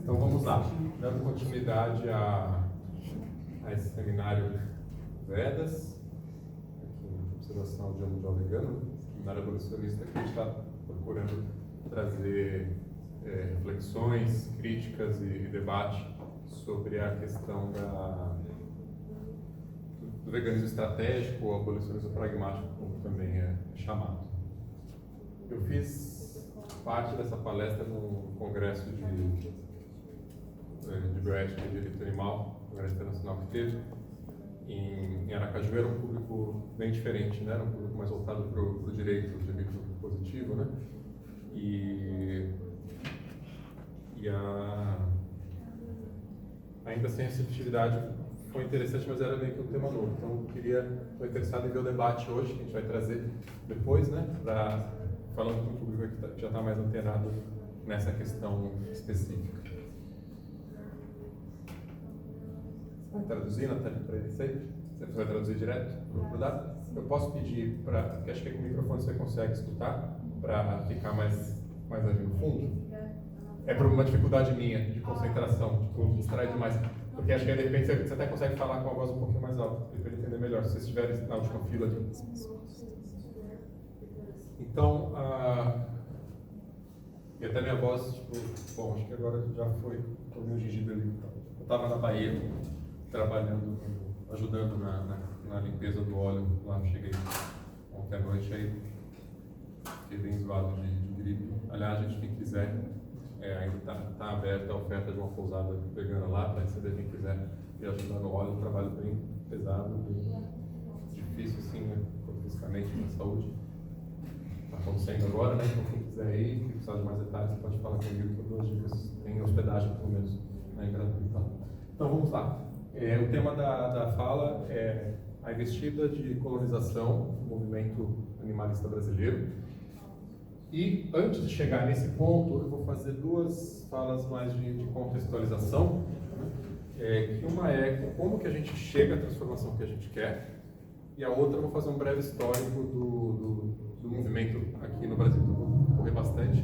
Então vamos lá, dando continuidade a esse seminário Vedas, aqui em observação ao Dia Mundial Vegano, seminário abolicionista, que a gente está procurando trazer reflexões, críticas e debate sobre a questão do veganismo estratégico ou abolicionismo pragmático, como também é chamado. Eu fiz parte dessa palestra no congresso de bioética e direito animal, congresso internacional que teve em Aracaju. Era um público bem diferente, né? Era um público mais voltado para o direito positivo, né? Ainda assim a receptividade foi interessante, mas era meio que um tema novo. Então estou interessado em ver o debate hoje, que a gente vai trazer depois, né? Falando com o público que já está mais antenado nessa questão específica. Você vai traduzir, Natália, para eles aí? Você vai traduzir direto para o dado? Eu posso pedir porque acho que com o microfone você consegue escutar, para ficar mais ali no fundo? É por uma dificuldade minha de concentração, me distrai demais. Porque acho que aí, de repente, você até consegue falar com a voz um pouquinho mais alta, para ele entender melhor, se vocês estiverem na última fila ali. Então, e até minha voz, bom, acho que agora já foi, estou meio gengibre ali. Eu estava na Bahia, trabalhando, ajudando na limpeza do óleo, lá cheguei ontem à noite, aí fiquei bem zoado de gripe. Aliás, gente, quem quiser, ainda está aberta a oferta de uma pousada vegana lá, para receber quem quiser ir ajudar no óleo. Um trabalho bem pesado, bem difícil, assim, né, fisicamente, na saúde. Está acontecendo agora, né? Então, quem quiser ir, quem precisar de mais detalhes, você pode falar comigo, que eu dou as dicas. Tem hospedagem, pelo menos, né, gratuita. Então, vamos lá. O tema da fala é a investida de colonização do movimento animalista brasileiro. E antes de chegar nesse ponto, eu vou fazer duas falas mais de contextualização, né? Que uma é como que a gente chega à transformação que a gente quer, e a outra eu vou fazer um breve histórico do movimento aqui no Brasil. Eu vou correr bastante,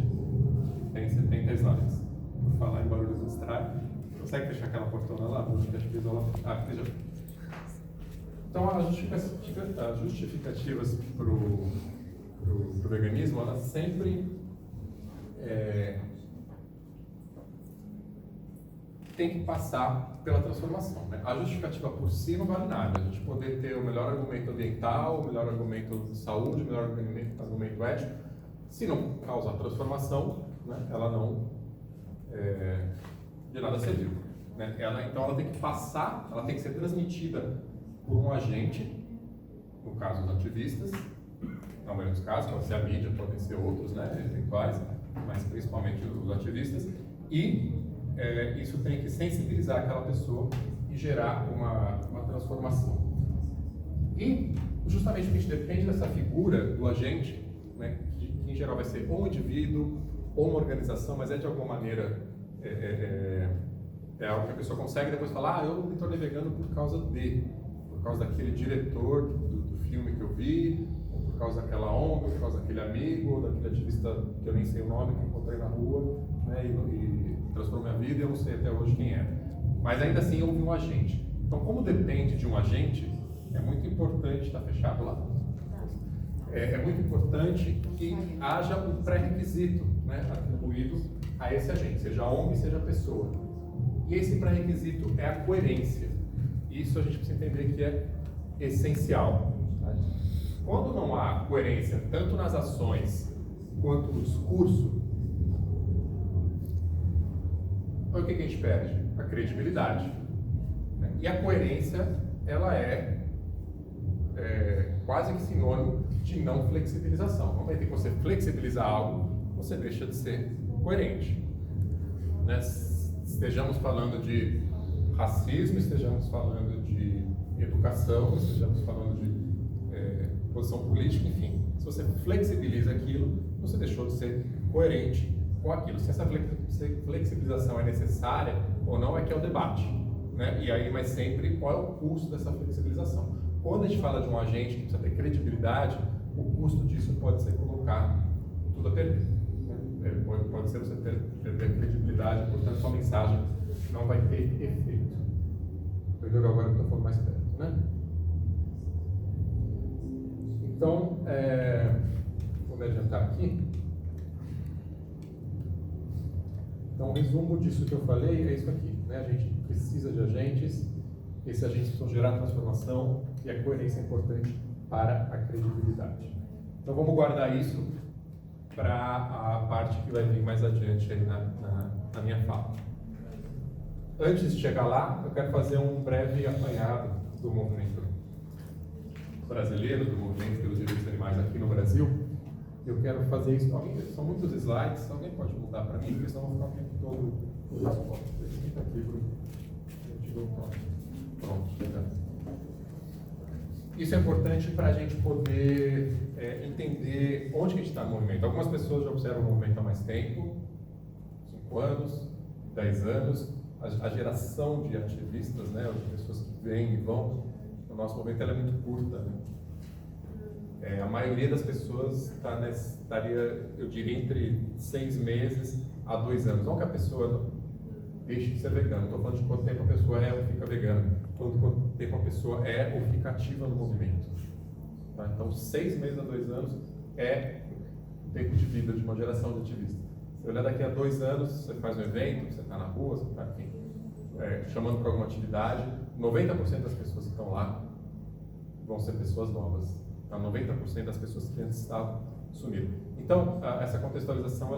tem 70 slides. Vou falar em barulhos do distrai. Consegue fechar aquela portona lá? Então, as justificativas para o veganismo, elas sempre tem que passar pela transformação, né? A justificativa por si não vale nada. A gente poder ter o melhor argumento ambiental, o melhor argumento de saúde, o melhor argumento ético, se não causar transformação, né, ela não de nada serviu, né? Então ela tem que passar, ela tem que ser transmitida por um agente, no caso os ativistas, na maioria dos casos, pode ser a mídia, podem ser outros, né, eventuais, mas principalmente os ativistas, e isso tem que sensibilizar aquela pessoa e gerar uma transformação. E justamente porque a gente depende dessa figura do agente, né, que em geral vai ser ou um indivíduo ou uma organização, mas de alguma maneira algo que a pessoa consegue depois falar: eu me tornei vegano por causa daquele diretor do filme que eu vi, ou por causa daquela ONG, ou por causa daquele amigo, ou daquele ativista que eu nem sei o nome, que encontrei na rua, né, e transformou minha vida e eu não sei até hoje quem era. Mas ainda assim houve um agente. Então, como depende de um agente, é muito importante, está fechado lá? É muito importante que haja um pré-requisito, né, atribuído a esse agente, seja a ONG, seja a pessoa. E esse pré-requisito é a coerência. Isso a gente precisa entender que é essencial. Quando não há coerência, tanto nas ações quanto no discurso, o que a gente perde? A credibilidade. E a coerência, ela é quase que sinônimo de não flexibilização. No momento em que você flexibilizar algo, você deixa de ser coerente. Né? Estejamos falando de racismo, estejamos falando de educação, estejamos falando de posição política, enfim. Se você flexibiliza aquilo, você deixou de ser coerente com aquilo. Se essa flexibilização é necessária ou não, é que é o debate, né? E aí, mas sempre, qual é o custo dessa flexibilização? Quando a gente fala de um agente que precisa ter credibilidade, o custo disso pode ser colocar tudo a perder. pode ser você perder credibilidade, portanto, sua mensagem não vai ter efeito. Entendeu? Agora eu estou falando mais perto, né? Então, vou me adiantar aqui. Então, o resumo disso que eu falei é isso aqui, né? A gente precisa de agentes, esses agentes precisam gerar transformação e a coerência é importante para a credibilidade. Então, vamos guardar isso para a parte que vai vir mais adiante aí na minha fala. Antes de chegar lá, eu quero fazer um breve apanhado do movimento brasileiro, do movimento pelos direitos dos animais aqui no Brasil. Eu quero fazer isso. São muitos slides, alguém pode mudar para mim, porque senão eu vou ficar o tempo todo. Fica aqui, pronto, chega. Isso é importante para a gente poder entender onde que a gente está no movimento. Algumas pessoas já observam o movimento há mais tempo, 5 anos, 10 anos. A geração de ativistas, né, de pessoas que vêm e vão no nosso movimento, ela é muito curta, né? A maioria das pessoas estaria, eu diria, entre 6 meses a 2 anos. Não que a pessoa deixe de ser vegana, estou falando de quanto tempo a pessoa é ou fica vegana, quanto tempo a pessoa é ou fica ativa no movimento. Tá? Então, 6 meses a 2 anos é o tempo de vida de uma geração de ativistas. Se olhar daqui a 2 anos, você faz um evento, você está na rua, você está aqui, chamando para alguma atividade, 90% das pessoas que estão lá vão ser pessoas novas. Então, 90% das pessoas que antes estavam sumiram. Então, essa contextualização,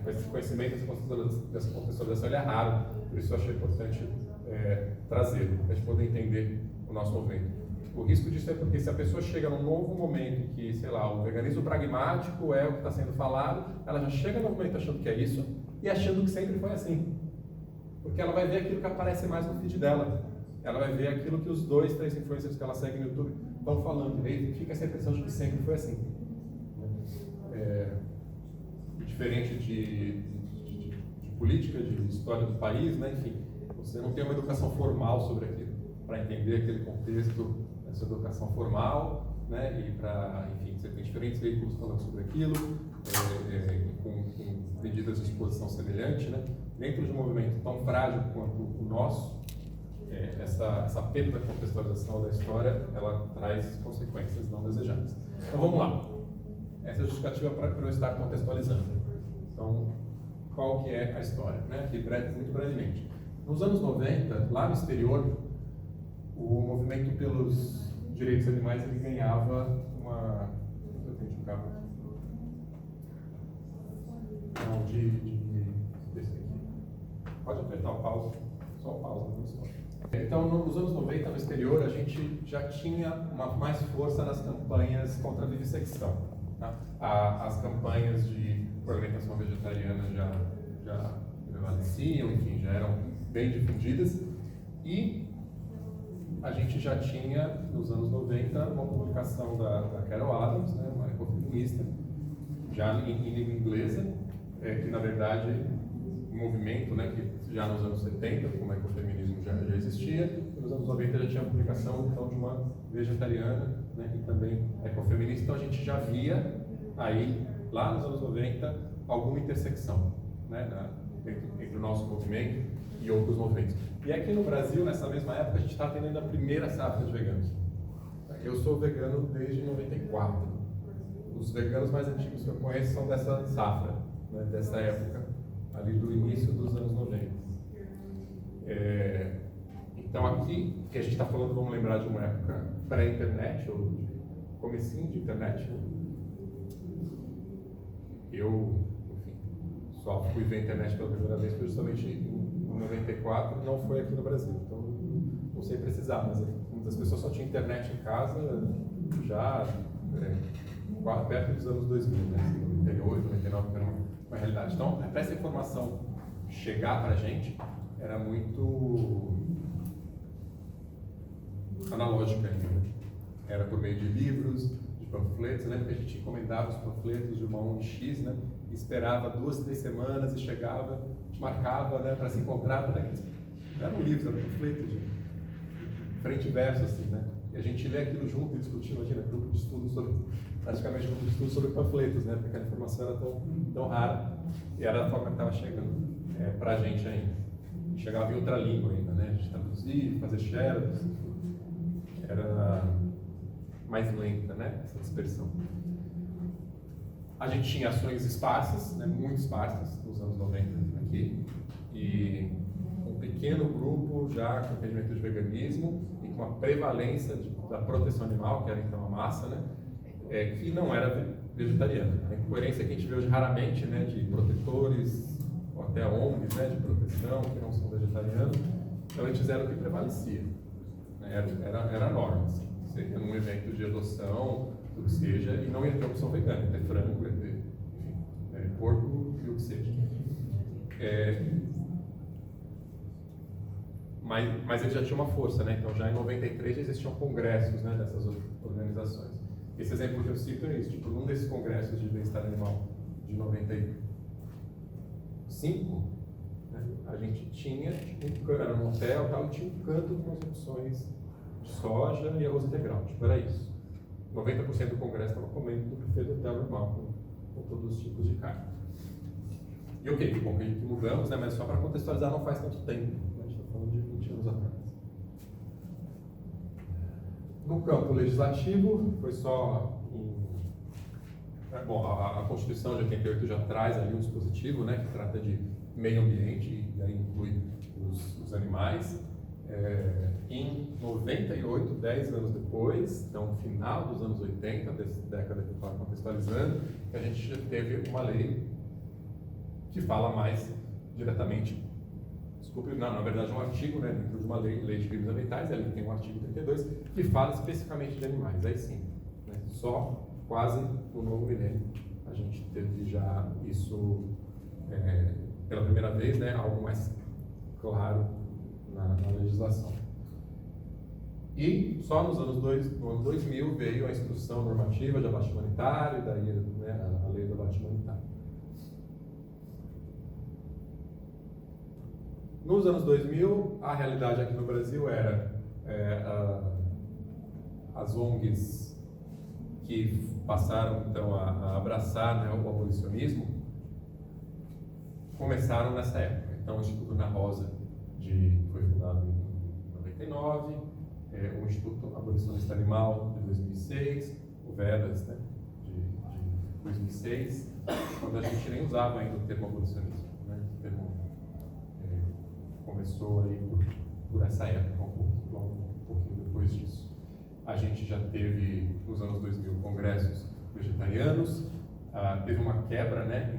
esse conhecimento, essa contextualização, ele é raro, por isso eu achei importante trazê-lo, para a gente poder entender o nosso movimento. O risco disso é porque se a pessoa chega num novo momento que, sei lá, o veganismo pragmático é o que está sendo falado, ela já chega no momento achando que é isso e achando que sempre foi assim. Porque ela vai ver aquilo que aparece mais no feed dela. Ela vai ver aquilo que os 2, 3 influencers que ela segue no YouTube estão falando. E aí fica essa impressão de que sempre foi assim. Diferente de política, de história do país, né? Enfim, você não tem uma educação formal sobre aquilo, para entender aquele contexto, essa educação formal, né? E para, enfim, você tem diferentes veículos falando sobre aquilo, com medidas de exposição semelhante, né? Dentro de um movimento tão frágil quanto o nosso, essa perda da contextualização da história, ela traz consequências não desejáveis. Então vamos lá. Essa é a justificativa para eu estar contextualizando. Então, qual que é a história? Né? Aqui, muito brevemente. Nos anos 90, lá no exterior, o movimento pelos direitos animais ele ganhava uma... Eu tenho um cabo aqui. Não, desse aqui. Pode apertar o pause. Só o pause, não só. Então, nos anos 90, no exterior, a gente já tinha mais força nas campanhas contra a vivissecção. Tá? As campanhas de alimentação vegetariana já prevaleciam, enfim, já eram bem difundidas. E a gente já tinha, nos anos 90, uma publicação da Carol Adams, né, uma ecofeminista, já em língua inglesa, que na verdade um movimento, né, que já nos anos 70, como o ecofeminismo já existia, e nos anos 90 já tinha a publicação então, de uma vegetariana, né, e também ecofeminista. Então a gente já via aí, lá nos anos 90, alguma intersecção, né, entre o nosso movimento e outros movimentos. E aqui no Brasil, nessa mesma época, a gente está tendo a primeira safra de veganos. Eu sou vegano desde 94. Os veganos mais antigos que eu conheço são dessa safra, né, dessa época, ali do início dos anos 90. Então aqui, que a gente está falando, vamos lembrar de uma época pré-internet, ou de comecinho de internet. Eu, enfim, só fui ver a internet pela primeira vez justamente em 94, não foi aqui no Brasil. Então, não sei precisar, mas muitas pessoas só tinham internet em casa já perto dos anos 2000, né? 98, 99, era uma realidade. Então, para essa informação chegar para a gente, era muito analógica ainda. Era por meio de livros, de panfletos. Eu lembro que a gente encomendava os panfletos de uma ONG X, né? E esperava 2, 3 semanas e chegava, a gente marcava, né, para se encontrar. Né? Não eram livros, era panfleto de frente e verso, assim, né? E a gente lê aquilo junto e discutia, imagina, grupo de estudo sobre praticamente um estudo sobre panfletos, né? Porque a informação era tão rara e era a forma que estava chegando para a gente ainda. Chegava em outra língua ainda, né? A gente traduzir, fazer shares, era mais lenta, né? Essa dispersão. A gente tinha ações esparsas, né? Muito esparsas, nos anos 90 aqui, e um pequeno grupo já com entendimento de veganismo e com a prevalência da proteção animal, que era então a massa, né? Que não era vegetariana. A incoerência que a gente vê hoje raramente, né? De protetores, ou até ONGs, né? De proteção, que não são vegetarianos, então antes era o que prevalecia. Era a norma, assim. Seria num evento de adoção, o que seja, e não ia ter opção vegana, ia ter frango, ia ter, enfim, porco e o que seja. Mas ele já tinha uma força, né? Então já em 93 já existiam congressos, né, dessas organizações. Esse exemplo que eu cito é isso, tipo, num desses congressos de bem-estar animal de 95, né, a gente tinha era um hotel tal, e tinha um canto com as opções de soja e arroz integral, tipo, era isso. 90% do congresso estava comendo do buffet do hotel normal, com todos os tipos de carne. E ok, que bom que mudamos, né? Mas só para contextualizar, não faz tanto tempo, né? A gente está falando de 20 anos atrás. No campo legislativo, foi só bom, a Constituição de 88 já traz ali um dispositivo, né, que trata de meio ambiente, e aí inclui os animais. Em 98, 10 anos depois, então no final dos anos 80, dessa década que eu estava contextualizando, a gente já teve uma lei que fala mais diretamente, na verdade um artigo, né, dentro de uma lei de crimes ambientais, ali tem um artigo 32, que fala especificamente de animais, aí sim, né, só quase no novo milênio a gente teve já isso pela primeira vez, né, algo mais claro na legislação. E só no ano 2000 veio a instrução normativa de abate humanitário, e daí, né, a lei do abate humanitário. Nos anos 2000, a realidade aqui no Brasil era as ONGs que passaram então a abraçar, né, o abolicionismo, começaram nessa época. Então, o Instituto Ana Rosa foi fundado em 99, o Instituto Abolicionista Animal de 2006, o VEDAS, né, de 2006, quando a gente nem usava ainda o termo abolicionismo, né, o termo começou aí por essa época, um pouquinho depois disso. A gente já teve, nos anos 2000, congressos vegetarianos, teve uma quebra, né,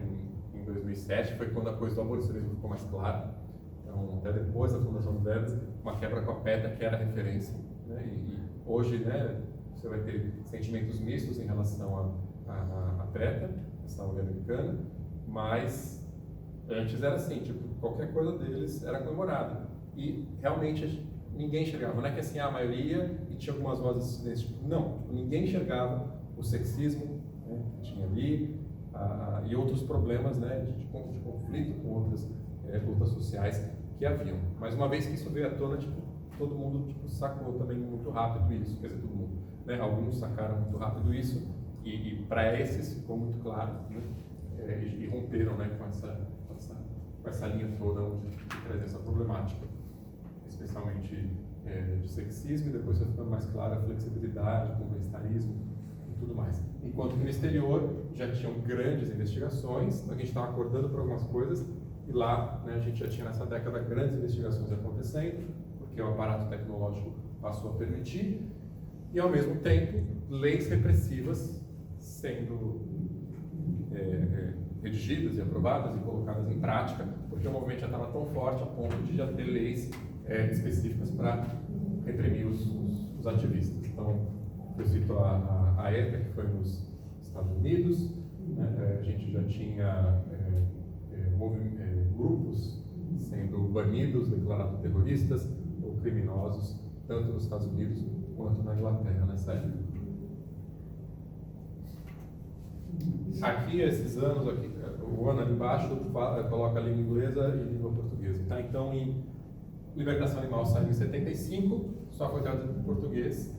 em 2007, foi quando a coisa do abolicionismo ficou mais clara. Então, até depois da fundação do VEDAS, uma quebra com a PETA, que era a referência. Né, e hoje, né, você vai ter sentimentos mistos em relação à PETA, essa ONG americana, mas antes era assim, tipo, qualquer coisa deles era comemorada. E realmente ninguém enxergava, não é que assim a maioria e tinha algumas vozes dissidentes, tipo, não, ninguém enxergava o sexismo, né, que tinha ali, e outros problemas, né, de conflito com outras lutas sociais que haviam. Mas uma vez que isso veio à tona, tipo, todo mundo sacou também muito rápido isso, quer dizer, todo mundo, né, alguns sacaram muito rápido isso, e para esses ficou muito claro, né, e romperam, né, com essa linha toda de trazer essa problemática, especialmente de sexismo, e depois foi ficando mais clara a flexibilidade, o bem-estarismo e tudo mais. Enquanto que no exterior já tinham grandes investigações, a gente estava acordando por algumas coisas, e lá, né, a gente já tinha nessa década grandes investigações acontecendo, porque o aparato tecnológico passou a permitir, e ao mesmo tempo leis repressivas sendo redigidas e aprovadas e colocadas em prática, porque o movimento já estava tão forte a ponto de já ter leis específicas para reprimir os ativistas. Então, eu cito a ETA, que foi nos Estados Unidos, né, a gente já tinha grupos sendo banidos, declarados terroristas ou criminosos, tanto nos Estados Unidos quanto na Inglaterra nessa época. Aqui, esses anos, aqui, o ano ali embaixo coloca a língua inglesa e língua portuguesa. Tá? Então, em Libertação Animal saiu em 75, só foi traduzido em português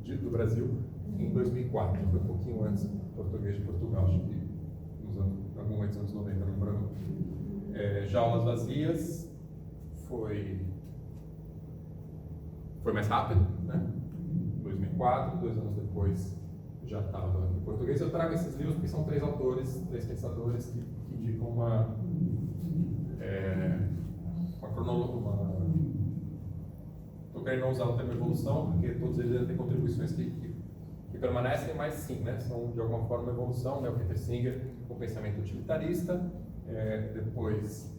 do Brasil em 2004, foi um pouquinho antes do português de Portugal, acho que em algum momento dos anos 90, não lembro. Jaulas vazias foi mais rápido, né? 2004, 2 anos depois já estava em português. Eu trago esses livros porque são 3 autores, 3 pensadores que indicam uma cronologia. Estou querendo não usar o termo evolução, porque todos eles têm contribuições que permanecem, mas sim, né, são de alguma forma evolução, né? O Peter Singer, com o pensamento utilitarista, depois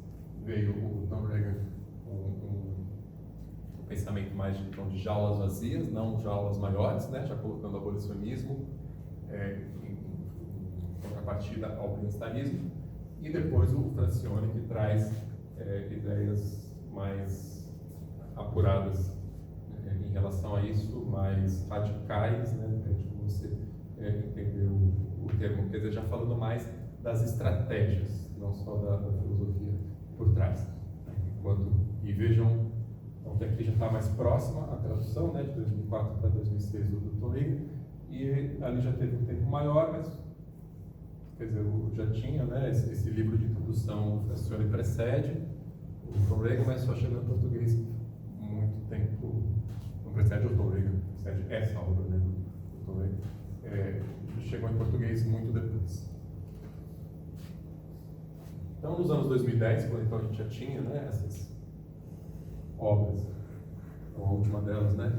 veio o Tom Reagan com um pensamento mais de jaulas vazias, não jaulas maiores, né? Já colocando o abolicionismo em contrapartida ao bem-estarismo, e depois o Francione, que traz ideias mais apuradas em relação a isso, mais radicais, né? Depende de como você entender o termo, quer dizer, já falando mais das estratégias, não só da filosofia por trás. E vejam, então, que aqui já está mais próxima a tradução, né, de 2004 para 2006 do Tom Reagan, e ali já teve um tempo maior, mas quer dizer, já tinha, né, esse livro de introdução do Francione precede o Tom Reagan, mas só chegou em português muito tempo, não precede o Tom Reagan, precede essa obra, né, do Tom Reagan, chegou em português muito depois. Então, nos anos 2010, quando então a gente já tinha, né, essas obras, a última delas, né,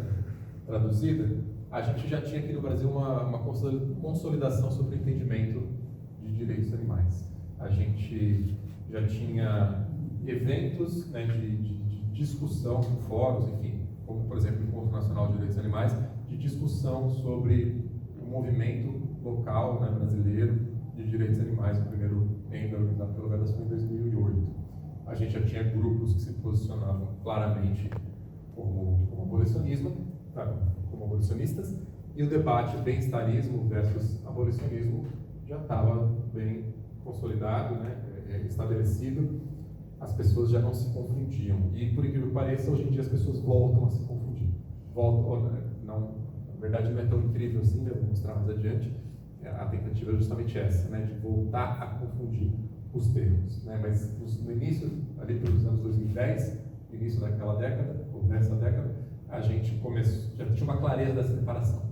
traduzida, a gente já tinha aqui no Brasil uma consolidação sobre o entendimento de direitos animais. A gente já tinha eventos, né, de discussão, fóruns, enfim, como por exemplo o Encontro Nacional de Direitos Animais, de discussão sobre o movimento local, né, brasileiro de direitos animais, o primeiro ainda organizado pelo Federação em 2008. A gente já tinha grupos que se posicionavam claramente como abolicionistas, e o debate bem-estarismo versus abolicionismo já estava bem consolidado, né, estabelecido. As pessoas já não se confundiam. E, por incrível que pareça, hoje em dia as pessoas voltam a se confundir. Na verdade, não é tão incrível assim, eu vou mostrar mais adiante. A tentativa é justamente essa, né, de voltar a confundir os termos. Né? Mas no início, ali pelos anos 2010, início daquela década, ou dessa década, a gente já tinha uma clareza dessa separação.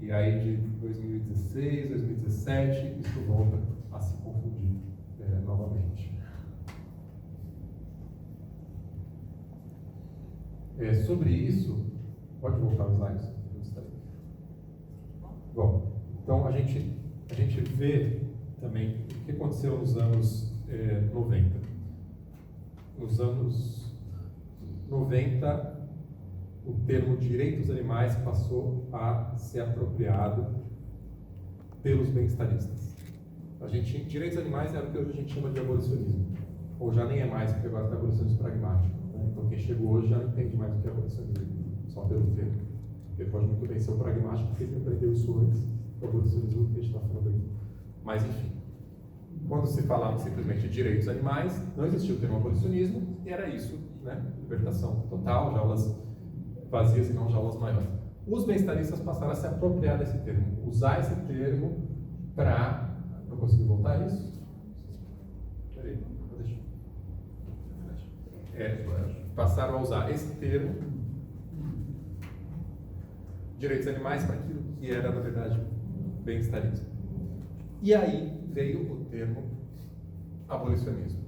E aí, de 2016, 2017, isso volta a se confundir novamente. Sobre isso, pode voltar os slides? Bom, então a gente vê também o que aconteceu nos anos 90. Nos anos 90, o termo direitos animais passou a ser apropriado pelos bem-estaristas. Direitos animais era o que hoje a gente chama de abolicionismo, ou já nem é mais, porque agora está abolicionismo pragmático. Né? Então quem chegou hoje já não entende mais o que é abolicionismo, só pelo termo. Porque pode muito bem ser o pragmático, porque ele aprendeu isso antes, o abolicionismo que a gente está falando aqui. Mas enfim, quando se falava simplesmente de direitos animais, não existia o termo abolicionismo, e era isso, né? Libertação total, jaulas vazias e não jaulas maiores. Os bem-estaristas passaram a se apropriar desse termo, usar esse termo para... Não consegui voltar a isso? Peraí, passaram a usar esse termo, direitos animais, para aquilo que era, na verdade, bem-estarismo. E aí veio o termo abolicionismo.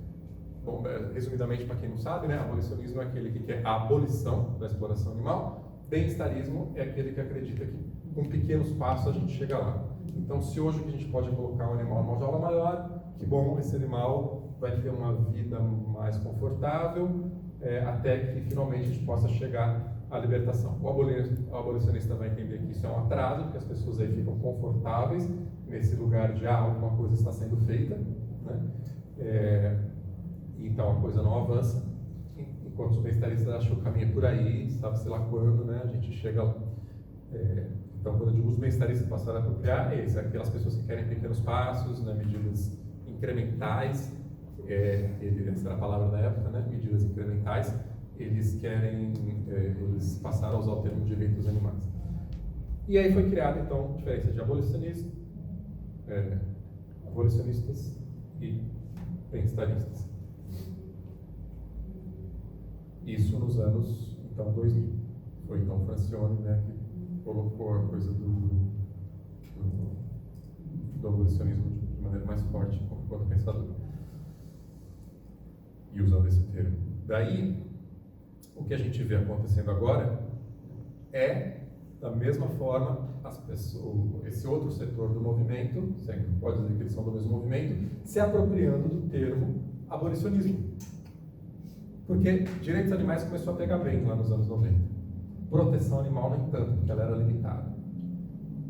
Bom, resumidamente, para quem não sabe, né, abolicionismo é aquele que quer a abolição da exploração animal, bem-estarismo é aquele que acredita que com pequenos passos a gente chega lá. Então, se hoje a gente pode colocar um animal numa jaula maior, que bom, esse animal vai ter uma vida mais confortável, até que finalmente a gente possa chegar à libertação. O abolicionista vai entender que isso é um atraso, porque as pessoas aí ficam confortáveis nesse lugar de alguma coisa está sendo feita, né? Então a coisa não avança, enquanto os bem-estaristas acham que o caminho é por aí, sabe-se lá quando, né, a gente chega lá. Então, quando eu digo os bem-estaristas passaram a apropriar, aquelas pessoas que querem pequenos passos, né, medidas incrementais, essa era a palavra da época, né, medidas incrementais, eles passaram a usar o termo direitos animais. E aí foi criada, então, a diferença de abolicionistas e bem-estaristas. Isso nos anos, então, 2000. Foi, então, Francione, né, que colocou a coisa do abolicionismo de maneira mais forte enquanto pensador. E usando esse termo. Daí, o que a gente vê acontecendo agora é, da mesma forma, as pessoas, esse outro setor do movimento, sempre pode dizer que eles são do mesmo movimento, se apropriando do termo abolicionismo. Porque direitos animais começou a pegar bem lá nos anos 90. Proteção animal nem tanto, porque ela era limitada.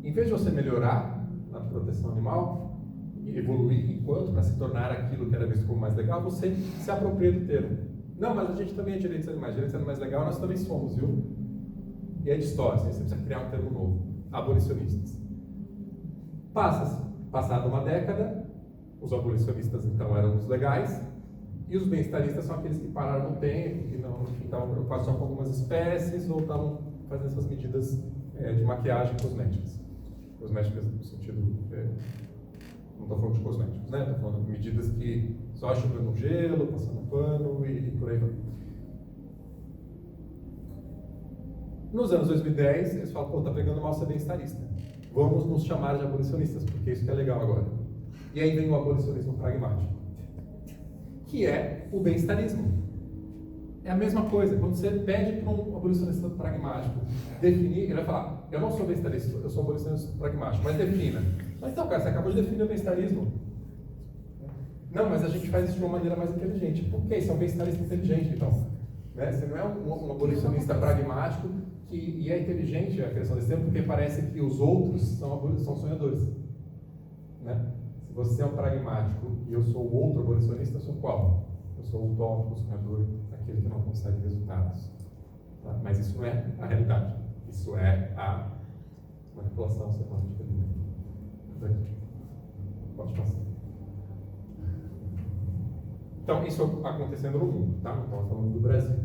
Em vez de você melhorar na proteção animal e evoluir enquanto para se tornar aquilo que era visto como mais legal, você se apropria do termo. Não, mas a gente também é direitos animais. Direitos animais legal nós também somos, viu? E é distorce, você precisa criar um termo novo. Abolicionistas. Passada uma década, os abolicionistas então eram os legais, e os bem-estaristas são aqueles que pararam no tempo, que não estavam preocupados só com algumas espécies, ou estavam fazendo essas medidas de maquiagem cosméticas. Cosméticas no sentido... não estou falando de cosméticos, né? Estou falando de medidas que só chovendo no gelo, passando pano e por aí vai. Nos anos 2010, eles falam, pô, tá pegando mal ser bem-estarista. Vamos nos chamar de abolicionistas, porque isso que é legal agora. E aí vem o abolicionismo pragmático, que é o bem-estarismo. É a mesma coisa. Quando você pede para um abolicionista pragmático definir, ele vai falar, eu não sou bem-estarista, eu sou abolicionista pragmático, mas defina. Mas então, cara, você acabou de definir o bem-estarismo. Não, mas a gente faz isso de uma maneira mais inteligente. Por que isso é um bem-estarista inteligente, então? Né? Você não é um abolicionista pragmático e é inteligente a criação desse termo, porque parece que os outros são sonhadores. Né? Se você é um pragmático e eu sou o outro abolicionista, eu sou qual? Eu sou o utópico, o sonhador, aquele que não consegue resultados. Tá? Mas isso não é a realidade. Isso é a manipulação semântica do mundo. Pode passar. Então, isso acontecendo no mundo, tá? Então, falando do Brasil.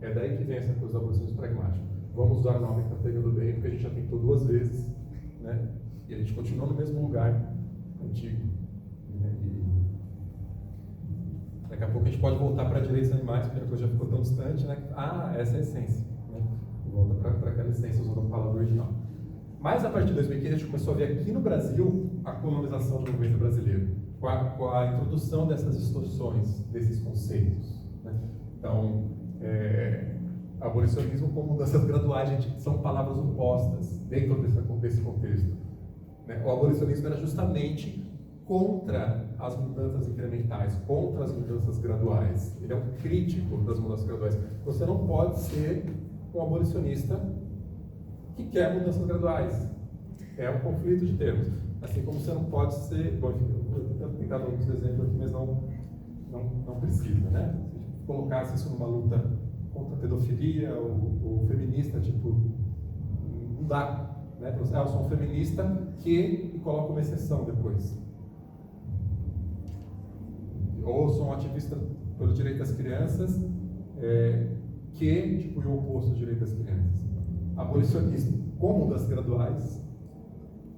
É daí que vem essa coisa do abolicionismo pragmático. Vamos usar o nome que está pegando bem, porque a gente já tentou 2 vezes, né? E a gente continua no mesmo lugar antigo. Né? E daqui a pouco a gente pode voltar para direitos animais, porque a coisa já ficou tão distante, né? Essa é a essência. Né? Volta para aquela essência usando a palavra original. Mas a partir de 2015 a gente começou a ver aqui no Brasil a colonização do movimento brasileiro, com a introdução dessas distorções, desses conceitos. Né? Então, abolicionismo como mudanças graduais, gente, são palavras opostas dentro desse contexto. Né? O abolicionismo era justamente contra as mudanças incrementais, contra as mudanças graduais. Ele é um crítico das mudanças graduais. Você não pode ser um abolicionista que quer mudanças graduais. É um conflito de termos. Assim como você não pode ser... Bom, enfim, eu vou tentar dar alguns exemplos aqui, mas não precisa, né? Se colocasse isso numa luta contra a pedofilia ou feminista, tipo, não dá. Né? Eu sou um feminista e coloco uma exceção depois. Ou sou um ativista pelo direito das crianças e o oposto do direito das crianças. Abolicionismo como das graduais,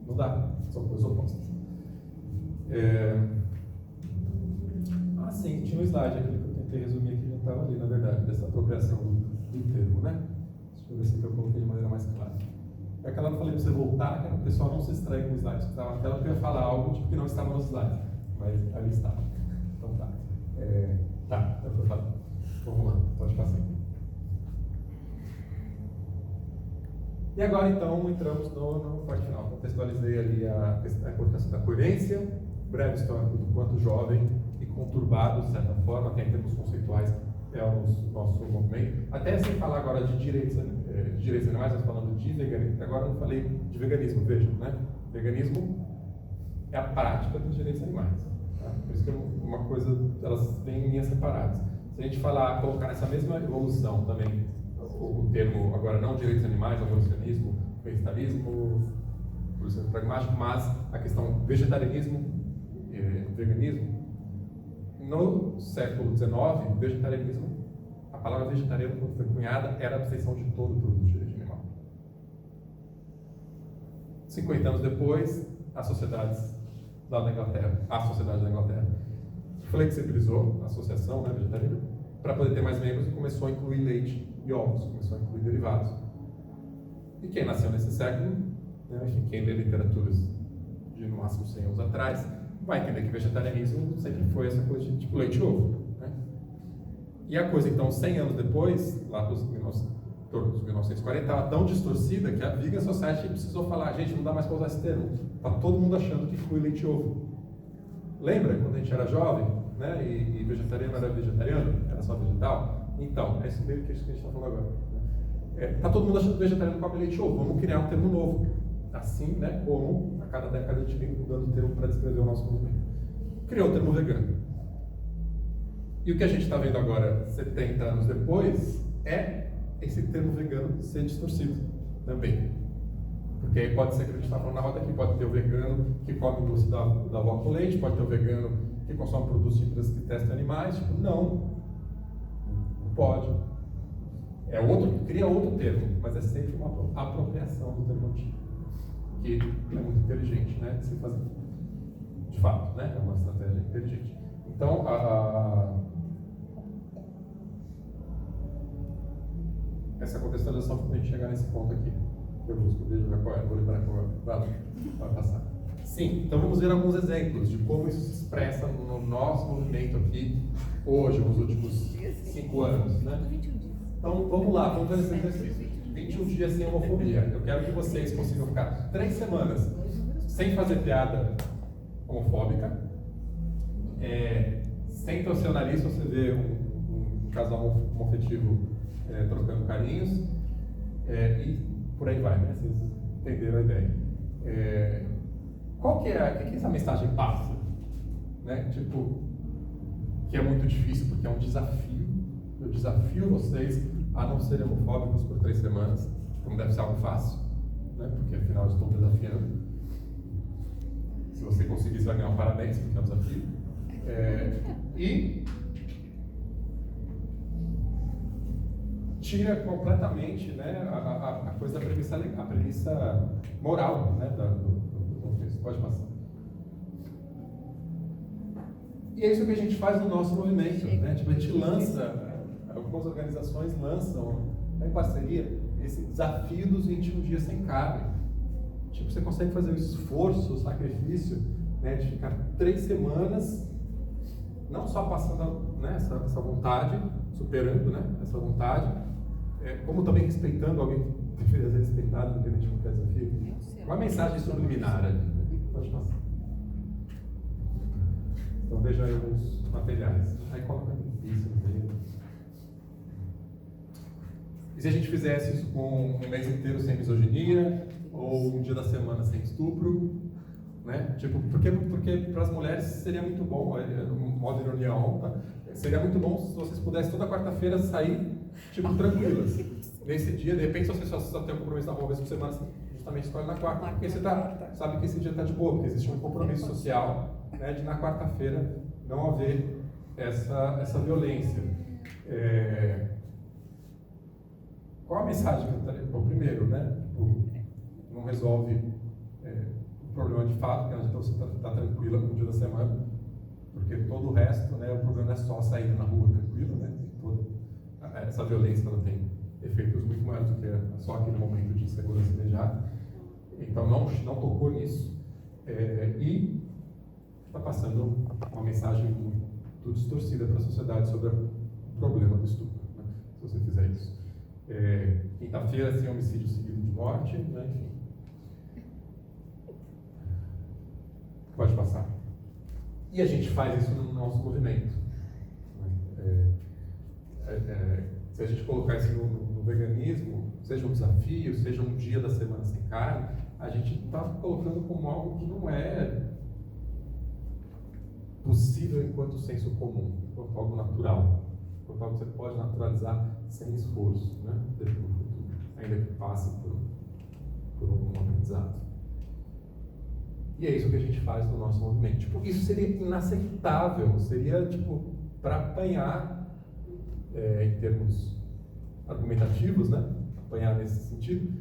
não dá, são coisas opostas. Sim, tinha um slide aqui que eu tentei resumir aqui, já estava ali, na verdade, dessa apropriação do termo, né? Deixa eu ver se eu coloquei de maneira mais clara. É aquela que eu falei para você voltar, que o pessoal não se distrair com o slide, que estava na tela, porque eu ia falar algo tipo, que não estava no slide, mas ali estava. Então tá. Vamos lá, pode passar. E agora, então, entramos no parte final. Contextualizei ali a importância da coerência, breve histórico do quanto jovem e conturbado, de certa forma, até em termos conceituais, é o nosso movimento. Até sem falar agora de direitos animais, nós falando de veganismo. Agora eu não falei de veganismo, vejam, né? Veganismo é a prática dos direitos animais. Tá? Por isso que uma coisa, elas vêm em linhas separadas. Se a gente colocar nessa mesma evolução também, o termo, agora não direitos animais, abolicionismo, vegetalismo, abolicionismo pragmático, mas a questão vegetarianismo, veganismo, no século XIX, vegetarianismo, a palavra vegetariano, quando foi cunhada, era a abstenção de todo o produto de origem animal. 50 anos depois, as sociedades lá da Inglaterra, a Sociedade da Inglaterra, flexibilizou a associação, né, vegetariana, para poder ter mais membros e começou a incluir leite e ovos, começou a incluir derivados. E quem nasceu nesse século, né, enfim, quem lê literaturas de no máximo 100 anos atrás, vai entender que vegetarianismo sempre foi essa coisa de tipo leite e ovo. Né? E a coisa, então, 100 anos depois, lá para os torno dos 1940, estava tão distorcida que a Vegan Society precisou falar: gente, não dá mais para usar esse termo. Está todo mundo achando que inclui leite e ovo. Lembra quando a gente era jovem, né, e vegetariano era vegetariano, era só vegetal? Então, é isso meio que a gente está falando agora. Está todo mundo achando que vegetariano come leite e ovo. Vamos criar um termo novo. Assim, né, como a cada década a gente vem mudando o termo para descrever o nosso movimento. Criou o termo vegano. E o que a gente está vendo agora, 70 anos depois, é esse termo vegano ser distorcido também. Porque aí pode ser que a gente está falando na roda aqui, pode ter o vegano que come doce da avó com leite, pode ter o vegano que consome produtos de empresas que testam animais. Tipo, não pode. Cria outro termo, mas é sempre uma apropriação do termo antigo, que é muito inteligente, né, de se fazer. De fato, né, é uma estratégia inteligente. Então, essa contextualização para a gente chegar nesse ponto aqui. Eu busco, vou lembrar qual vai passar. Sim, então vamos ver alguns exemplos de como isso se expressa no nosso movimento aqui, hoje, nos últimos 5 anos. Né? Então vamos lá, vamos ver esse exercício. 21 dias sem homofobia. Eu quero que vocês consigam ficar 3 semanas sem fazer piada homofóbica, sem torcer o nariz se você vê um casal homoafetivo trocando carinhos, e por aí vai, né? Vocês entenderam a ideia. Qual que é essa mensagem passa? Né? Tipo, que é muito difícil, porque é um desafio. Eu desafio vocês a não serem homofóbicos por 3 semanas. Não deve ser algo fácil, né? Porque afinal eu estou desafiando. Se você conseguir, você vai ganhar um parabéns, porque é um desafio. E tira completamente, né, a coisa da premissa moral, né, do contexto. Pode passar. E é isso que a gente faz no nosso movimento, né? Tipo, a gente lança, algumas organizações lançam, em parceria, esse desafio dos 21 dias sem carne. Tipo, você consegue fazer o esforço, o sacrifício, né, de ficar 3 semanas, não só passando, né, essa vontade, superando, né, essa vontade, como também respeitando alguém que deveria ser respeitado, independente de qualquer desafio. Uma mensagem subliminar ali. Pode passar. Então veja aí alguns materiais. Aí coloca isso no meio. E se a gente fizesse isso com um mês inteiro sem misoginia, ou um dia da semana sem estupro, né? Tipo, porque para as mulheres seria muito bom, modo ironia tá? Seria muito bom se vocês pudessem toda quarta-feira sair, tipo, tranquilas. Nesse dia, de repente, se você só tem um compromisso uma vez por semana, você justamente escolhe na quarta, porque você sabe que esse dia está de boa, porque existe um compromisso social, né, de na quarta-feira não haver essa violência. Qual a mensagem que eu estaria? Bom, primeiro, né, tipo, não resolve o problema de fato, que é onde você está tranquila no dia da semana, porque todo o resto, né, o problema é só sair na rua tranquilo, né, toda essa violência ela tem efeitos muito maiores do que só aquele momento de insegurança imediata. Então não tocou nisso, e está passando uma mensagem muito distorcida para a sociedade sobre o problema do estupro, né, se você fizer isso. Quinta-feira sem homicídio seguido de morte, né, enfim. Pode passar. E a gente faz isso no nosso movimento. Se a gente colocar isso no veganismo, seja um desafio, seja um dia da semana sem carne, a gente está colocando como algo que não é possível enquanto senso comum, enquanto algo natural, enquanto algo que você pode naturalizar sem esforço, né, no futuro, ainda que passe por um aprendizado. E é isso que a gente faz no nosso movimento. Tipo, isso seria inaceitável, seria tipo para apanhar, em termos argumentativos, né? Apanhar nesse sentido,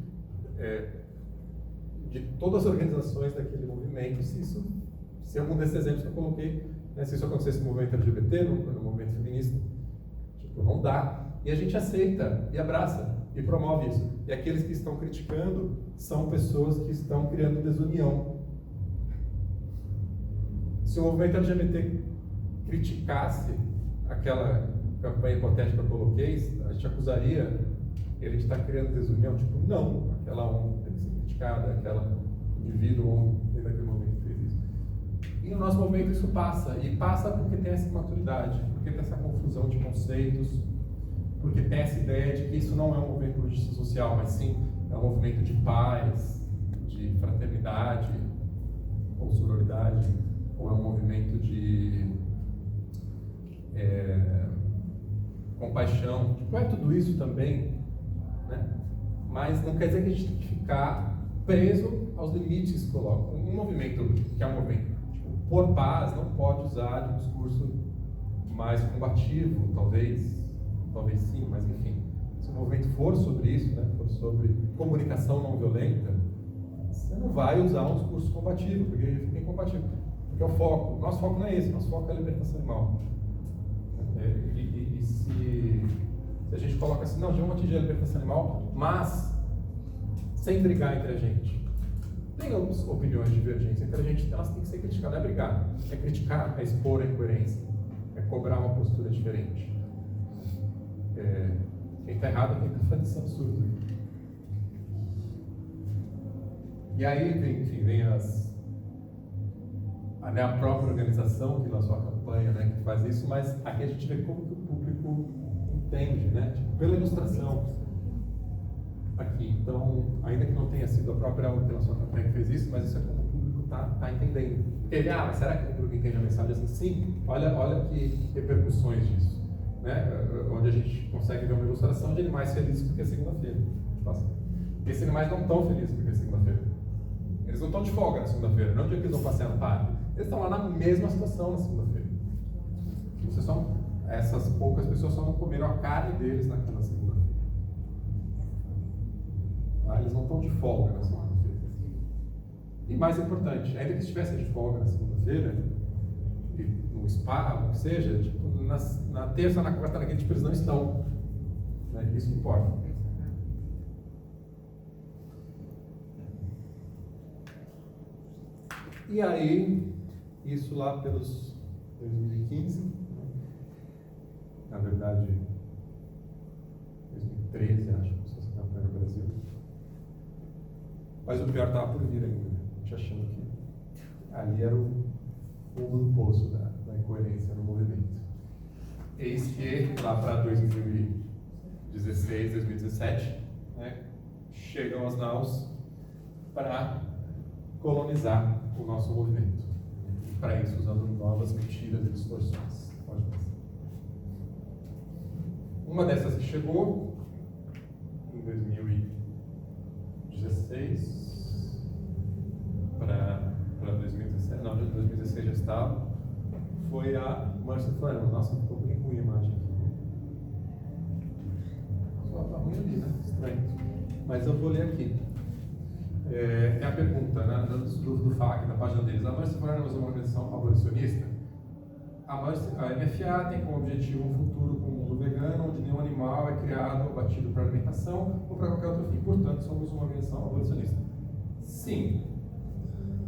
de todas as organizações daquele movimento, se algum desses exemplos que eu coloquei, né, se isso acontecesse no movimento LGBT, no movimento feminista, tipo, não dá. E a gente aceita, e abraça, e promove isso. E aqueles que estão criticando são pessoas que estão criando desunião. Se o movimento LGBT criticasse aquela campanha hipotética que eu coloquei, a gente acusaria ele de estar criando desunião. Tipo, não, aquela ONG tem que ser criticada, aquela indivíduo ONG teve aquele momento que fez isso. E no nosso movimento isso passa, e passa porque tem essa imaturidade, porque tem essa confusão de conceitos, porque tem essa ideia de que isso não é um movimento por justiça social, mas sim é um movimento de paz, de fraternidade, ou sororidade, ou é um movimento de compaixão. Tipo, é tudo isso também, né? Mas não quer dizer que a gente tem que ficar preso aos limites que colocam. Um movimento que é um movimento tipo, por paz não pode usar de um discurso mais combativo, talvez sim, mas enfim. Se o movimento for sobre isso, né, for sobre comunicação não violenta, você não vai usar um discurso combativo, porque fica incompatível. Porque é o foco. Nosso foco não é esse, nosso foco é a libertação animal. E se a gente coloca assim, não, vamos atingir a libertação animal, mas sem brigar entre a gente. Tem algumas opiniões divergentes entre a gente, elas têm que ser criticadas. Não é brigar, é criticar, é expor a incoerência, é cobrar uma postura diferente. Quem está errado é quem está fazendo esse absurdo. E aí, enfim, vem a própria organização que lançou a campanha, né, que faz isso, mas aqui a gente vê como que o público entende, né, tipo, pela ilustração aqui. Então, ainda que não tenha sido a própria ONG que lançou a campanha que fez isso, mas isso é como o público está entendendo. Ele, mas será que o público entende a mensagem assim? Sim, olha que repercussões disso, né, onde a gente consegue ver uma ilustração de animais felizes porque é segunda-feira. Esses animais não estão felizes porque é segunda-feira. Eles não estão de folga na segunda-feira, não é o dia que eles vão passear no parque. Eles estão lá na mesma situação na segunda-feira. Essas poucas pessoas só não comeram a carne deles naquela segunda-feira. Eles não estão de folga na segunda-feira. E mais importante, ainda que estivessem de folga na segunda-feira, no spa, o que seja, tipo, na terça, na quarta, na quinta, tipo, eles não estão. Né? Isso que importa. E aí, isso lá pelos 2015, na verdade, 2013, acho que começou essa campanha no Brasil. Mas o pior estava por vir ainda, né? A gente achando que ali era o fundo do poço da incoerência no movimento. Eis que, lá para 2016, 2017, né, chegam as naus para colonizar o nosso movimento. Para isso, usando novas mentiras e distorções. Pode passar. Uma dessas que chegou em 2016 para 2017, não, 2016 já estava, foi a Mercy for Animals. Nossa, ficou bem ruim a imagem aqui. Só está ruim ali, né? Estranho. Mas eu vou ler aqui. É a pergunta, né, do FAQ, na página deles. A Mercy for Animals é uma organização abolicionista? A MFA tem como objetivo um futuro com um mundo vegano, onde nenhum animal é criado ou batido para alimentação ou para qualquer outro fim. Portanto, somos uma organização abolicionista. Sim.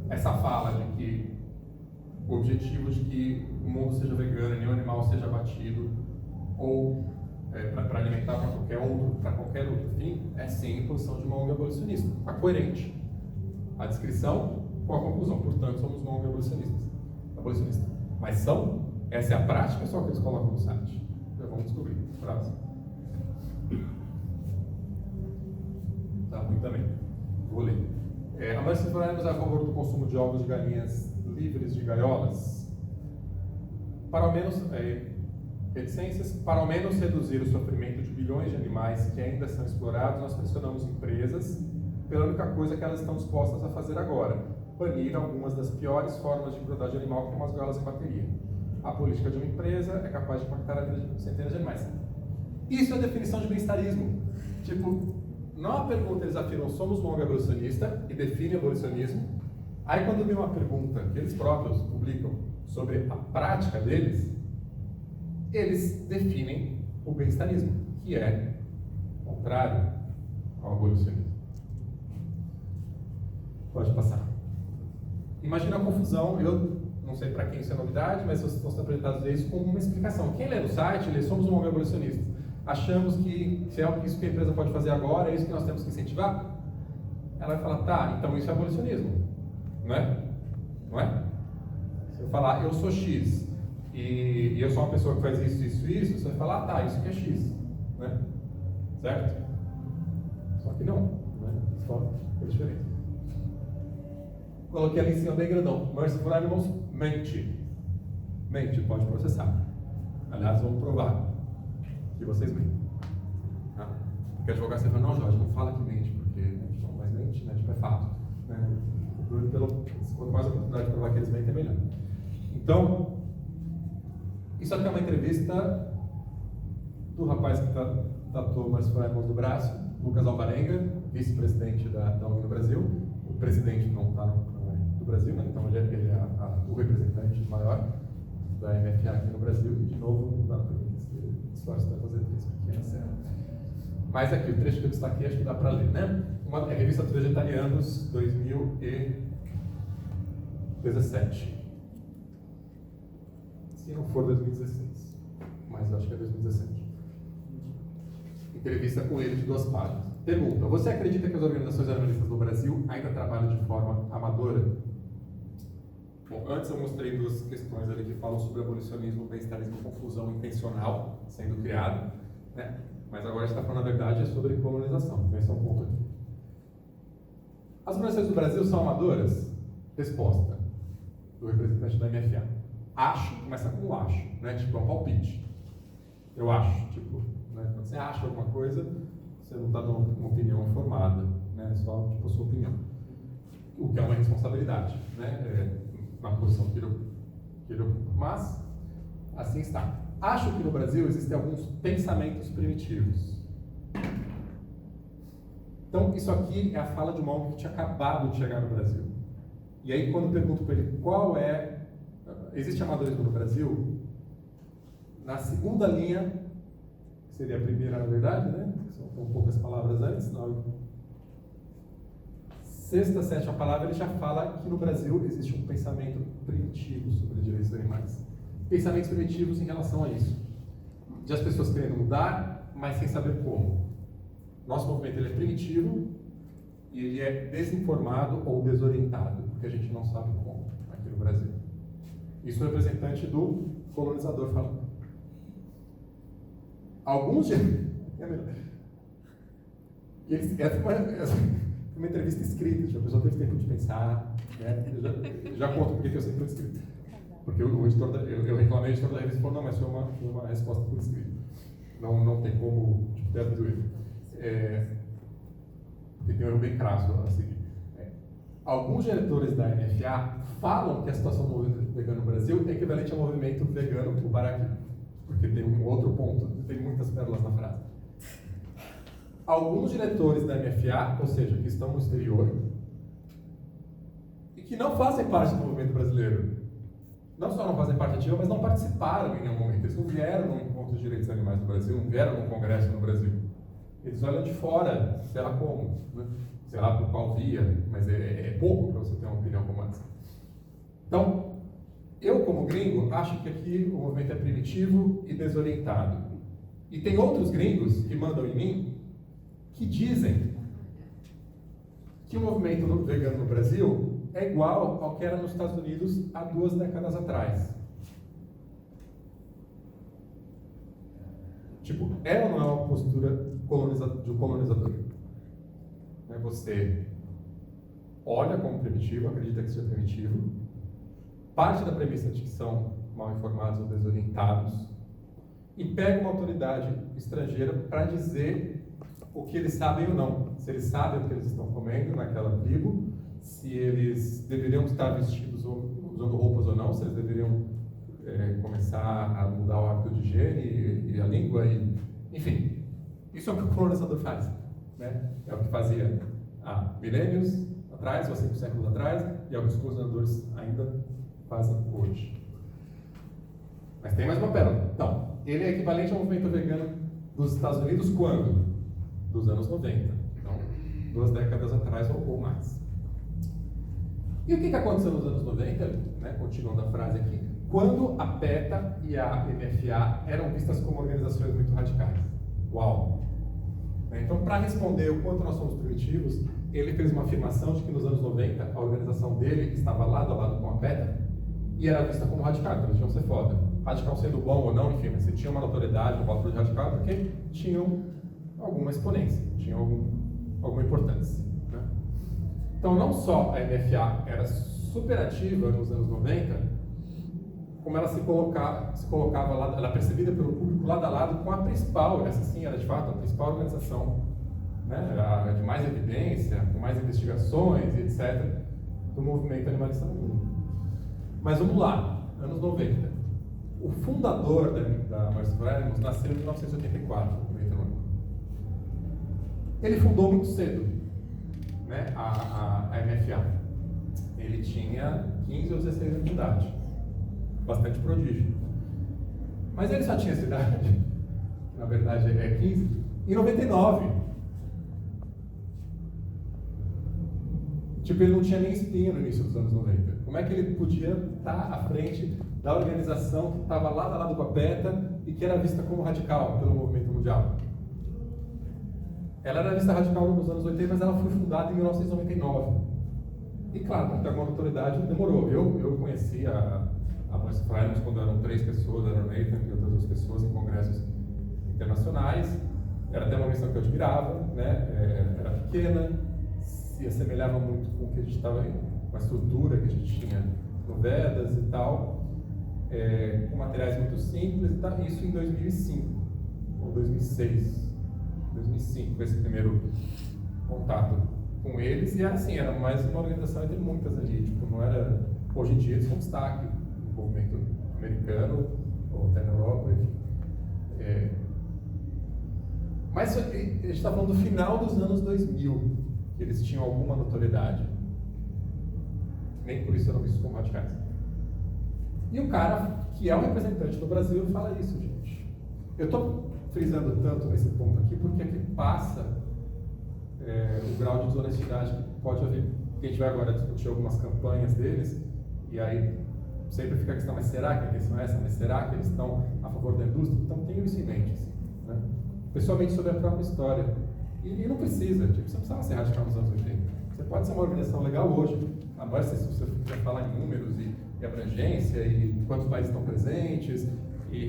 Essa fala de que o objetivo de que o mundo seja vegano e nenhum animal seja abatido ou para alimentar para qualquer outro fim, é sim a posição de uma ONG abolicionista. Está coerente a descrição com a conclusão. Portanto, somos uma ONG abolicionista. Mas são? Essa é a prática ou só que eles colocam no site? Já vamos descobrir. Próximo. Tá ruim também. Vou ler. A Mercy for Animals é a favor do consumo de ovos de galinhas livres de gaiolas? Para ao menos... reticências, para ao menos reduzir o sofrimento de bilhões de animais que ainda são explorados, nós pressionamos empresas pela única coisa que elas estão dispostas a fazer agora: banir algumas das piores formas de crueldade animal, como as gaiolas em bateria. A política de uma empresa é capaz de impactar a vida de centenas de animais. Isso é a definição de bem-estarismo. Tipo, Na pergunta eles afirmam somos um ONG abolicionista e definem abolicionismo. Aí quando vem uma pergunta que eles próprios publicam sobre a prática deles, eles definem o bem-estarismo, que é contrário ao abolicionismo. Pode passar. Imagina a confusão, eu não sei para quem isso é novidade, mas vocês estão sendo apresentados a isso como uma explicação. Quem lê no site, lê somos um ONG abolicionista. Achamos que se é isso que a empresa pode fazer agora, é isso que nós temos que incentivar? Ela vai falar, tá, então isso é abolicionismo. Não é? Não é? Se eu falar, eu sou X, e eu sou uma pessoa que faz isso, você vai falar, tá, isso que é X. Né? Certo? Só que não. Né? Só é diferente. Coloquei ali em cima bem grandão. Merciful Animals mente. Mente, pode processar. Aliás, vamos provar que vocês mentem. Tá? Porque advogado você fala, não, Jorge, não fala que mente, porque não, mas mente, né? Tipo, é fato. Né? Quanto mais a oportunidade de provar que eles mentem, é melhor. Então, isso aqui é uma entrevista do rapaz que tatuou Merciful Animals do braço, Lucas Alvarenga, vice-presidente da ONG no Brasil. O presidente não está do Brasil, né? Então ele é o representante maior da MFA aqui no Brasil. E, de novo, não dá para história vai fazer três pequenas. Mas aqui, o trecho que eu destaquei, acho que dá para ler, né? É a revista dos Vegetarianos, 2017. Se não for 2016, mas eu acho que é 2017. Entrevista com ele de 2 páginas. Pergunta: você acredita que as organizações animalistas do Brasil ainda trabalham de forma amadora? Bom, antes eu mostrei 2 questões ali que falam sobre abolicionismo, bem-estarismo, confusão intencional sendo criado, né? Mas agora a gente está falando, na verdade, é sobre colonização. Então esse é um ponto aqui. As organizações do Brasil são amadoras? Resposta do representante da MFA. Acho, começa com o acho, né? Tipo, é um palpite. Eu acho, tipo, né? Quando você acha alguma coisa, você não está dando uma opinião informada, né? É só, tipo, a sua opinião. O que é uma responsabilidade, né? Na posição que ele ocupa. Mas, assim está. Acho que no Brasil existem alguns pensamentos primitivos. Então, isso aqui é a fala de uma ONG que tinha acabado de chegar no Brasil. E aí, quando eu pergunto para ele qual é... Existe amadorismo no Brasil? Na segunda linha, que seria a primeira, na verdade, né? São poucas palavras antes. Na sexta, sétima palavra, ele já fala que no Brasil existe um pensamento primitivo sobre direitos dos animais. Pensamentos primitivos em relação a isso. De as pessoas querendo mudar, mas sem saber como. Nosso movimento ele é primitivo e ele é desinformado ou desorientado, porque a gente não sabe como aqui no Brasil. Isso é o representante do colonizador falando. Alguns... uma entrevista escrita, a pessoa teve tempo de pensar, né? Eu já conto porque eu sempre escrito. Porque o editor eu reclamei, o editor da revista falou, não, mas foi uma resposta por escrito. Não tem como, tipo, ter do erro. Porque tem um erro bem crasso a seguir. Alguns diretores da MFA falam que a situação do movimento vegano no Brasil é equivalente ao movimento vegano do Baraqui. Porque tem um outro ponto, tem muitas pérolas na frase. Alguns diretores da MFA, ou seja, que estão no exterior, e que não fazem parte do movimento brasileiro, não só não fazem parte ativa, mas não participaram em nenhum momento. Eles não vieram no encontro de direitos animais do Brasil, não vieram no congresso no Brasil. Eles olham de fora, sei lá como, né? Sei lá por qual via, mas é pouco para você ter uma opinião como essa. Então, eu como gringo, acho que aqui o movimento é primitivo e desorientado. E tem outros gringos que mandam em mim, que dizem que o movimento vegano no Brasil é igual ao que era nos Estados Unidos há 2 décadas atrás. Tipo, é ou não é uma postura de um colonizador? Você olha como primitivo, acredita que seja primitivo, parte da premissa de que são mal informados ou desorientados, e pega uma autoridade estrangeira para dizer o que eles sabem ou não. Se eles sabem o que eles estão comendo naquela tribo, se eles deveriam estar vestidos ou usando roupas ou não, se eles deveriam começar a mudar o hábito de higiene e a língua, enfim. Isso é o que o colonizador faz. né? É o que fazia há milênios atrás, ou 5 séculos atrás, e é o que os colonizadores ainda fazem hoje. Mas tem mais uma pérola. Então, ele é equivalente ao movimento vegano dos Estados Unidos quando? Dos anos 90. Então, 2 décadas atrás ou mais. E o que aconteceu nos anos 90, né, continuando a frase aqui, quando a PETA e a MFA eram vistas como organizações muito radicais? Uau! Então, para responder o quanto nós somos primitivos, ele fez uma afirmação de que nos anos 90 a organização dele estava lado a lado com a PETA e era vista como radical, então eles tinham que ser foda. Radical sendo bom ou não, enfim, mas você tinha uma notoriedade, um valor de radical, porque tinham alguma exponência, tinham alguma importância. Né? Então, não só a MFA era super ativa nos anos 90, como ela se colocava lá, ela é percebida pelo público lado a lado com a principal, essa sim era de fato a principal organização, né, a de mais evidência, com mais investigações e etc., do movimento animalista no mundo. Mas vamos lá, anos 90. O fundador da March for Animals nasceu em 1984, no movimento animal. Ele fundou muito cedo, né, a MFA. Ele tinha 15 ou 16 anos de idade. Bastante prodígio. Mas ele só tinha essa idade, que na verdade é 15, em 99. Tipo, ele não tinha nem espinha no início dos anos 90. Como é que ele podia estar à frente da organização que estava lado a lado com a PETA e que era vista como radical pelo movimento mundial? Ela era vista radical nos anos 80, mas ela foi fundada em 1999. E claro, para ter alguma autoridade demorou. Eu conheci a March for Animals quando eram 3 pessoas, era o Nathan e outras 2 pessoas em congressos internacionais. Era até uma missão que eu admirava, né? Era pequena, se assemelhava muito com o que a gente estava, com a estrutura que a gente tinha no Vedas e tal, com materiais muito simples, e tal. Isso em 2005 ou 2006. 2005 foi esse primeiro contato com eles, e era assim, era mais uma organização entre muitas ali, tipo, não era, hoje em dia eles são destaque no movimento americano, ou até na Europa, enfim. Mas a gente está falando do final dos anos 2000, que eles tinham alguma notoriedade. Nem por isso eram vistos como radicais. E o cara, que é o representante do Brasil, fala isso, gente. Eu estou frisando tanto nesse ponto aqui, porque aqui passa o grau de desonestidade que pode haver. Porque a gente vai agora discutir algumas campanhas deles, e aí sempre fica a questão, mas será que a questão é essa? Mas será que eles estão a favor da indústria? Então tenham isso em mente, assim, né? Pessoalmente sobre a própria história. E não precisa, tipo, você não precisava ser radical nos anos 80. Você pode ser uma organização legal hoje. Agora, se você quiser falar em números e abrangência, e quantos países estão presentes, e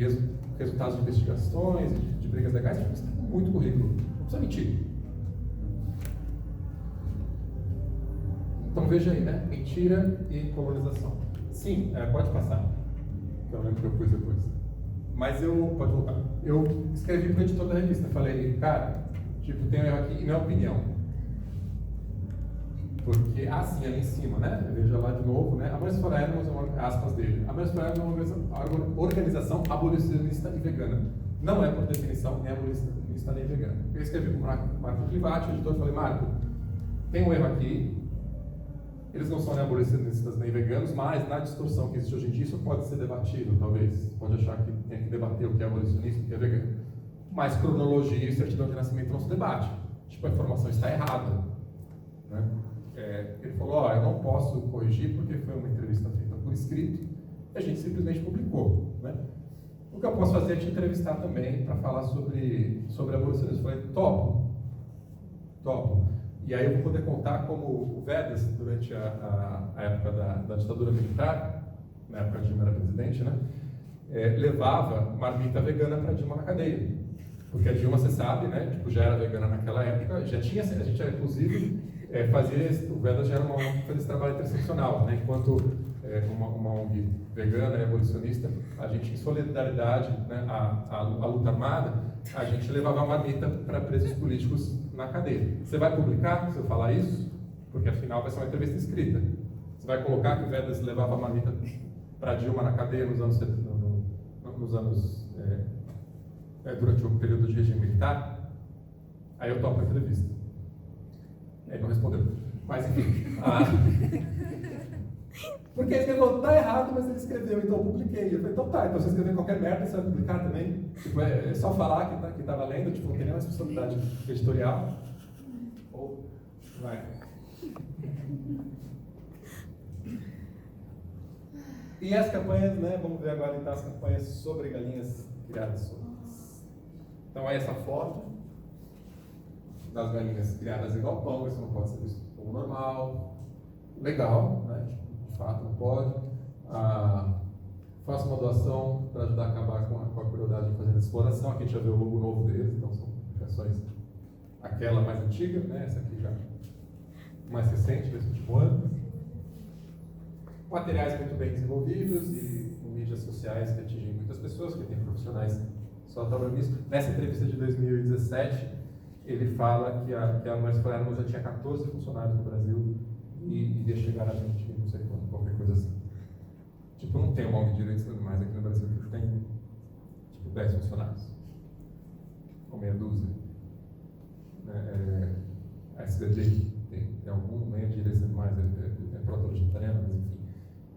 resultados de investigações, de brigas legais, você precisa ter muito currículo. Não precisa mentir. Então veja aí, né? Mentira e colonização. Sim, pode passar. Eu lembro que eu pus depois. Mas pode voltar. Eu escrevi para o editor da revista. Falei, cara, tipo, tem um erro aqui, e não é opinião. Porque, sim, ali em cima, né? Veja lá de novo, né? A March for Animals é uma aspas dele. A March for Animals é uma organização abolicionista e vegana. Não é, por definição, nem abolicionista nem vegana. Eu escrevi para o Marco Clivati, o editor, falei, Marco, tem um erro aqui. Eles não são nem abolicionistas nem veganos, mas na distorção que existe hoje em dia, isso pode ser debatido, talvez. Pode achar que tem que debater o que é abolicionista e o que é vegano. Mas cronologia e certidão de nascimento não se debate. Tipo, a informação está errada. Né? Ele falou, eu não posso corrigir porque foi uma entrevista feita por escrito e a gente simplesmente publicou. Né? O que eu posso fazer é te entrevistar também para falar sobre abolicionismo. Eu falei, topo. E aí eu vou poder contar como o Vedas, durante a época da ditadura militar, na época que Dilma era presidente, né, levava marmita vegana para Dilma na cadeia. Porque a Dilma, você sabe, né, tipo, já era vegana naquela época, já tinha, a gente já, inclusive, o Vedas já era uma ONG que fazia esse trabalho interseccional, né, enquanto uma ONG vegana e abolicionista, a gente, em solidariedade, né, à luta armada, a gente levava a marmita para presos políticos na cadeia. Você vai publicar se eu falar isso? Porque afinal vai ser uma entrevista escrita. Você vai colocar que o Vedas levava a marmita para Dilma na cadeia durante o período de regime militar? Aí eu topo a entrevista. Ele não respondeu. Mas enfim. Porque ele escreveu, tá errado, mas ele escreveu, então eu publiquei. Eu falei, então tá, então você escrever qualquer merda, você vai publicar também. Tipo, é só falar que tá valendo, tipo, não tem nenhuma responsabilidade editorial. Ou vai. E as campanhas, né? Vamos ver agora então as campanhas sobre galinhas criadas soltas. Então é essa foto das galinhas criadas em galpão, isso não pode ser visto como normal. Legal, né? De fato não pode. Faça uma doação para ajudar a acabar com a crueldade de fazer exploração. Aqui a gente já vê o logo novo deles, então são versões. Aquela mais antiga, né? Essa aqui já mais recente, desse último ano. Materiais muito bem desenvolvidos e mídias sociais que atingem muitas pessoas, que tem profissionais só trabalhando nisso. Nessa entrevista de 2017, ele fala que a Márcia Palermo já tinha 14 funcionários no Brasil e ia chegar a 20, não sei quanto, qualquer coisa assim. Tipo, não tem uma ONG de direitos dos animais aqui no Brasil que tem, tipo, 10 funcionários. Ou meia dúzia. A SBT tem algum meio de direitos dos animais, é proto-vegetariano, mas enfim.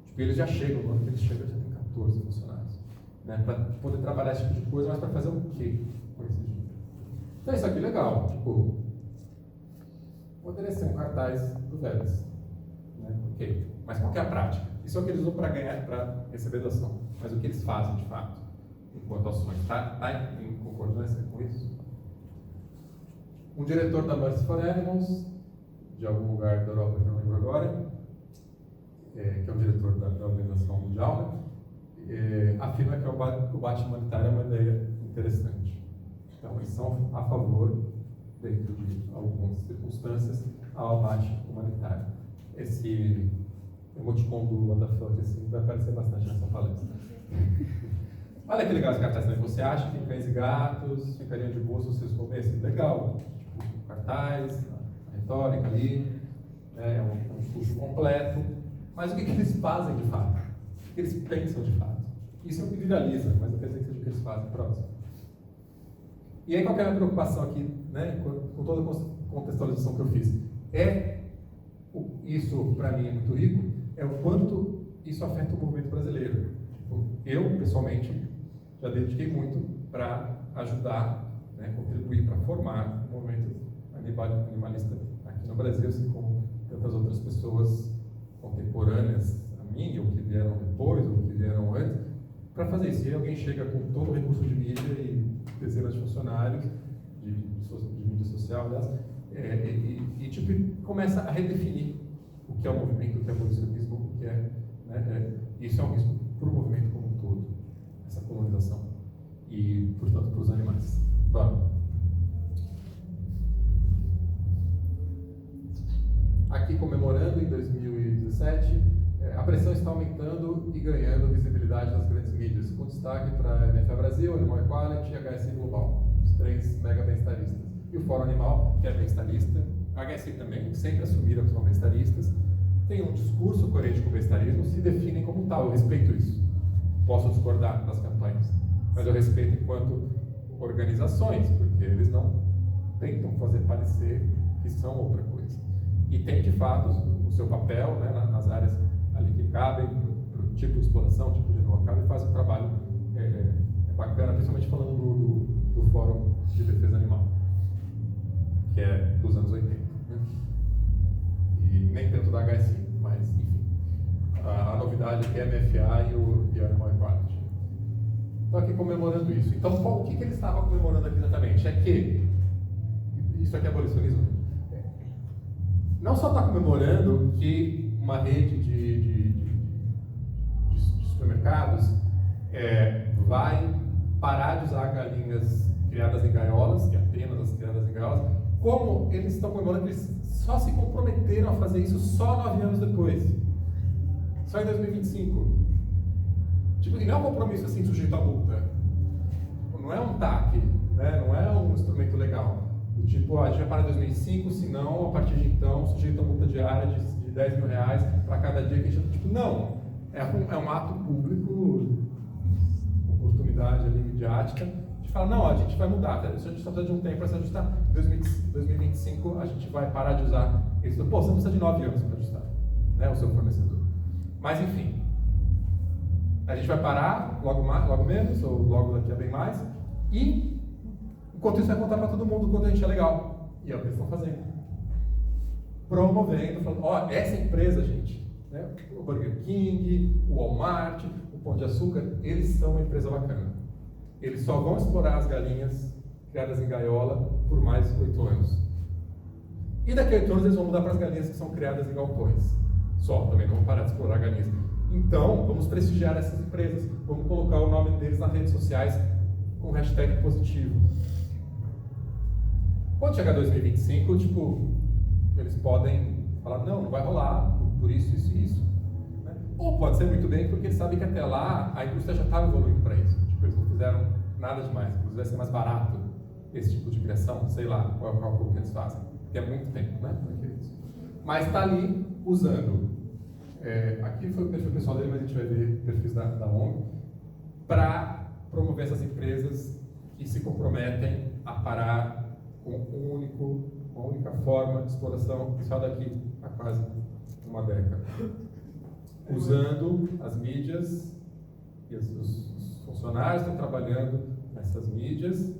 Tipo, eles já chegam, no ano que eles chegam já tem 14 funcionários. Né, para poder trabalhar esse tipo de coisa, mas para fazer o quê com esse dinheiro? Então isso aqui é legal, tipo, poderia ser um cartaz do Vélez. Né? Ok, mas qual que é a prática? Isso é o que eles usam para ganhar, para receber doação. Mas o que eles fazem de fato, enquanto ações? Está em concordância com isso? Um diretor da Mercy for Animals, de algum lugar da Europa que eu não lembro agora, que é o diretor da Organização Mundial, né? Afirma que o combate humanitário é uma ideia interessante. Então, eles são a favor, dentro de algumas circunstâncias, ao abate humanitário. Esse emoticon do what the fuck assim, vai aparecer bastante nessa palestra. Olha que legal esse cartaz, né? Você acha que cães e gatos ficariam de boa se vocês comessem? Legal. Tipo, cartaz, a retórica ali, é um discurso completo. Mas o que eles fazem de fato? O que eles pensam de fato? Isso é o que viraliza, mas não quer dizer que seja o que eles fazem. Próximo. E aí, qual que é a minha preocupação aqui, né, com toda a contextualização que eu fiz? Isso, para mim, é muito rico, é o quanto isso afeta o movimento brasileiro. Tipo, eu, pessoalmente, já dediquei muito para ajudar, né, contribuir para formar o movimento animalista aqui no Brasil, assim como tantas outras pessoas contemporâneas a mim, ou que vieram depois, ou que vieram antes, para fazer isso. E alguém chega com todo o recurso de mídia e dezenas de funcionários de mídia social, aliás, tipo, começa a redefinir o que é o movimento, o que é o abolicionismo, o que é, né, isso é um risco para o movimento como um todo, essa colonização, e, portanto, para os animais. Vamos. Aqui, comemorando em 2017, a pressão está aumentando e ganhando visibilidade nas grandes mídias, com destaque para a NFA Brasil, Animal Equality e HSI Global, os 3 mega bem-estaristas. E o Fórum Animal, que é bem-estarista, a HSI também, sempre assumiram que são bem-estaristas, tem um discurso coerente com o bem-estarismo, se definem como tal. Eu respeito isso. Posso discordar das campanhas, mas eu respeito enquanto organizações, porque eles não tentam fazer parecer que são outra coisa. E tem, de fato, o seu papel, né, nas áreas ali que cabem, para o tipo de exploração, tipo de não cabe, e faz um trabalho bacana, principalmente falando do Fórum de Defesa Animal, que é dos anos 80. Né? E nem tanto da HSI, mas, enfim. A novidade é a MFA e o Animal Equality. Estou aqui comemorando isso. Então, o que ele estava comemorando aqui exatamente? É que, isso aqui é abolicionismo, não só está comemorando que uma rede de supermercados vai parar de usar galinhas criadas em gaiolas, e apenas as criadas em gaiolas, como eles estão comemorando que eles só se comprometeram a fazer isso só 9 anos depois. Só em 2025. Tipo, e não é um compromisso assim sujeito à multa. Não é um TAC, né? Não é um instrumento legal. Do tipo, a gente vai parar em 2005, senão, a partir de então, sujeito a multa diária de 10 mil reais para cada dia que a gente... Tipo, não. É um ato público, oportunidade ali midiática, de fala, não, a gente vai mudar, a gente só precisa de um tempo para se ajustar. Em 2025 a gente vai parar de usar isso. Pô, você não precisa de 9 anos para ajustar, né, o seu fornecedor. Mas enfim, a gente vai parar logo menos, ou logo daqui a bem mais, e enquanto isso vai contar para todo mundo o quanto a gente é legal. E é o que eles estão fazendo. Promovendo, falando, ó, essa empresa, gente, né, o Burger King, o Walmart, o Pão de Açúcar, eles são uma empresa bacana. Eles só vão explorar as galinhas criadas em gaiola por mais 8 anos. E daqui a 8 anos eles vão mudar para as galinhas que são criadas em galpões. Só, também não vão parar de explorar galinhas. Então, vamos prestigiar essas empresas. Vamos colocar o nome deles nas redes sociais com hashtag positivo. Quando chegar 2025, tipo, eles podem falar, não vai rolar, por isso, isso e isso. Né? Ou pode ser muito bem, porque eles sabem que até lá a indústria já estava evoluindo para isso. Tipo, eles não fizeram nada demais. Inclusive vai ser mais barato esse tipo de criação, sei lá qual é o cálculo que eles fazem. Porque é muito tempo, né? Mas está ali usando. Aqui foi o perfil pessoal dele, mas a gente vai ver perfis da ONG, para promover essas empresas que se comprometem a parar com uma única forma de exploração, só daqui a quase uma década. Usando as mídias, e os funcionários estão trabalhando nessas mídias,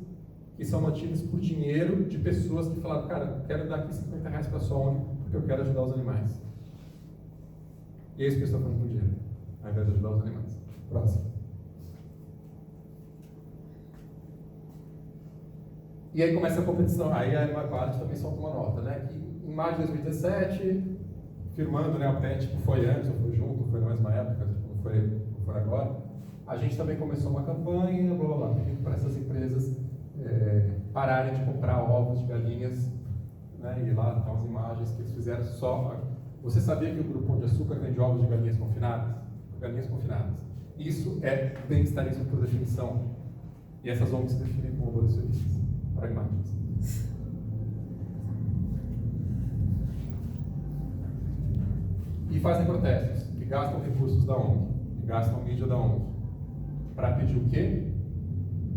que são mantidas por dinheiro de pessoas que falaram, cara, quero dar aqui R$50 para a sua ONG, porque eu quero ajudar os animais. E é isso que eu estou falando com dinheiro, ao invés de ajudar os animais. Próximo. E aí começa a competição. Aí a Animal Quality também solta uma nota, né? Que em maio de 2017, firmando, né? O pé, tipo, foi antes, ou foi junto, foi na mesma época, tipo, não foi agora. A gente também começou uma campanha, blá blá blá, pedindo para essas empresas pararem de comprar ovos de galinhas, né? E lá estão as imagens que eles fizeram só. Você sabia que o Grupo Pão de Açúcar vende ovos de galinhas confinadas? Galinhas confinadas. Isso é bem-estarismo por definição. E essas ONGs se definem como abolicionistas, pragmáticos. E fazem protestos, e gastam recursos da ONG, e gastam mídia da ONG. Para pedir o quê?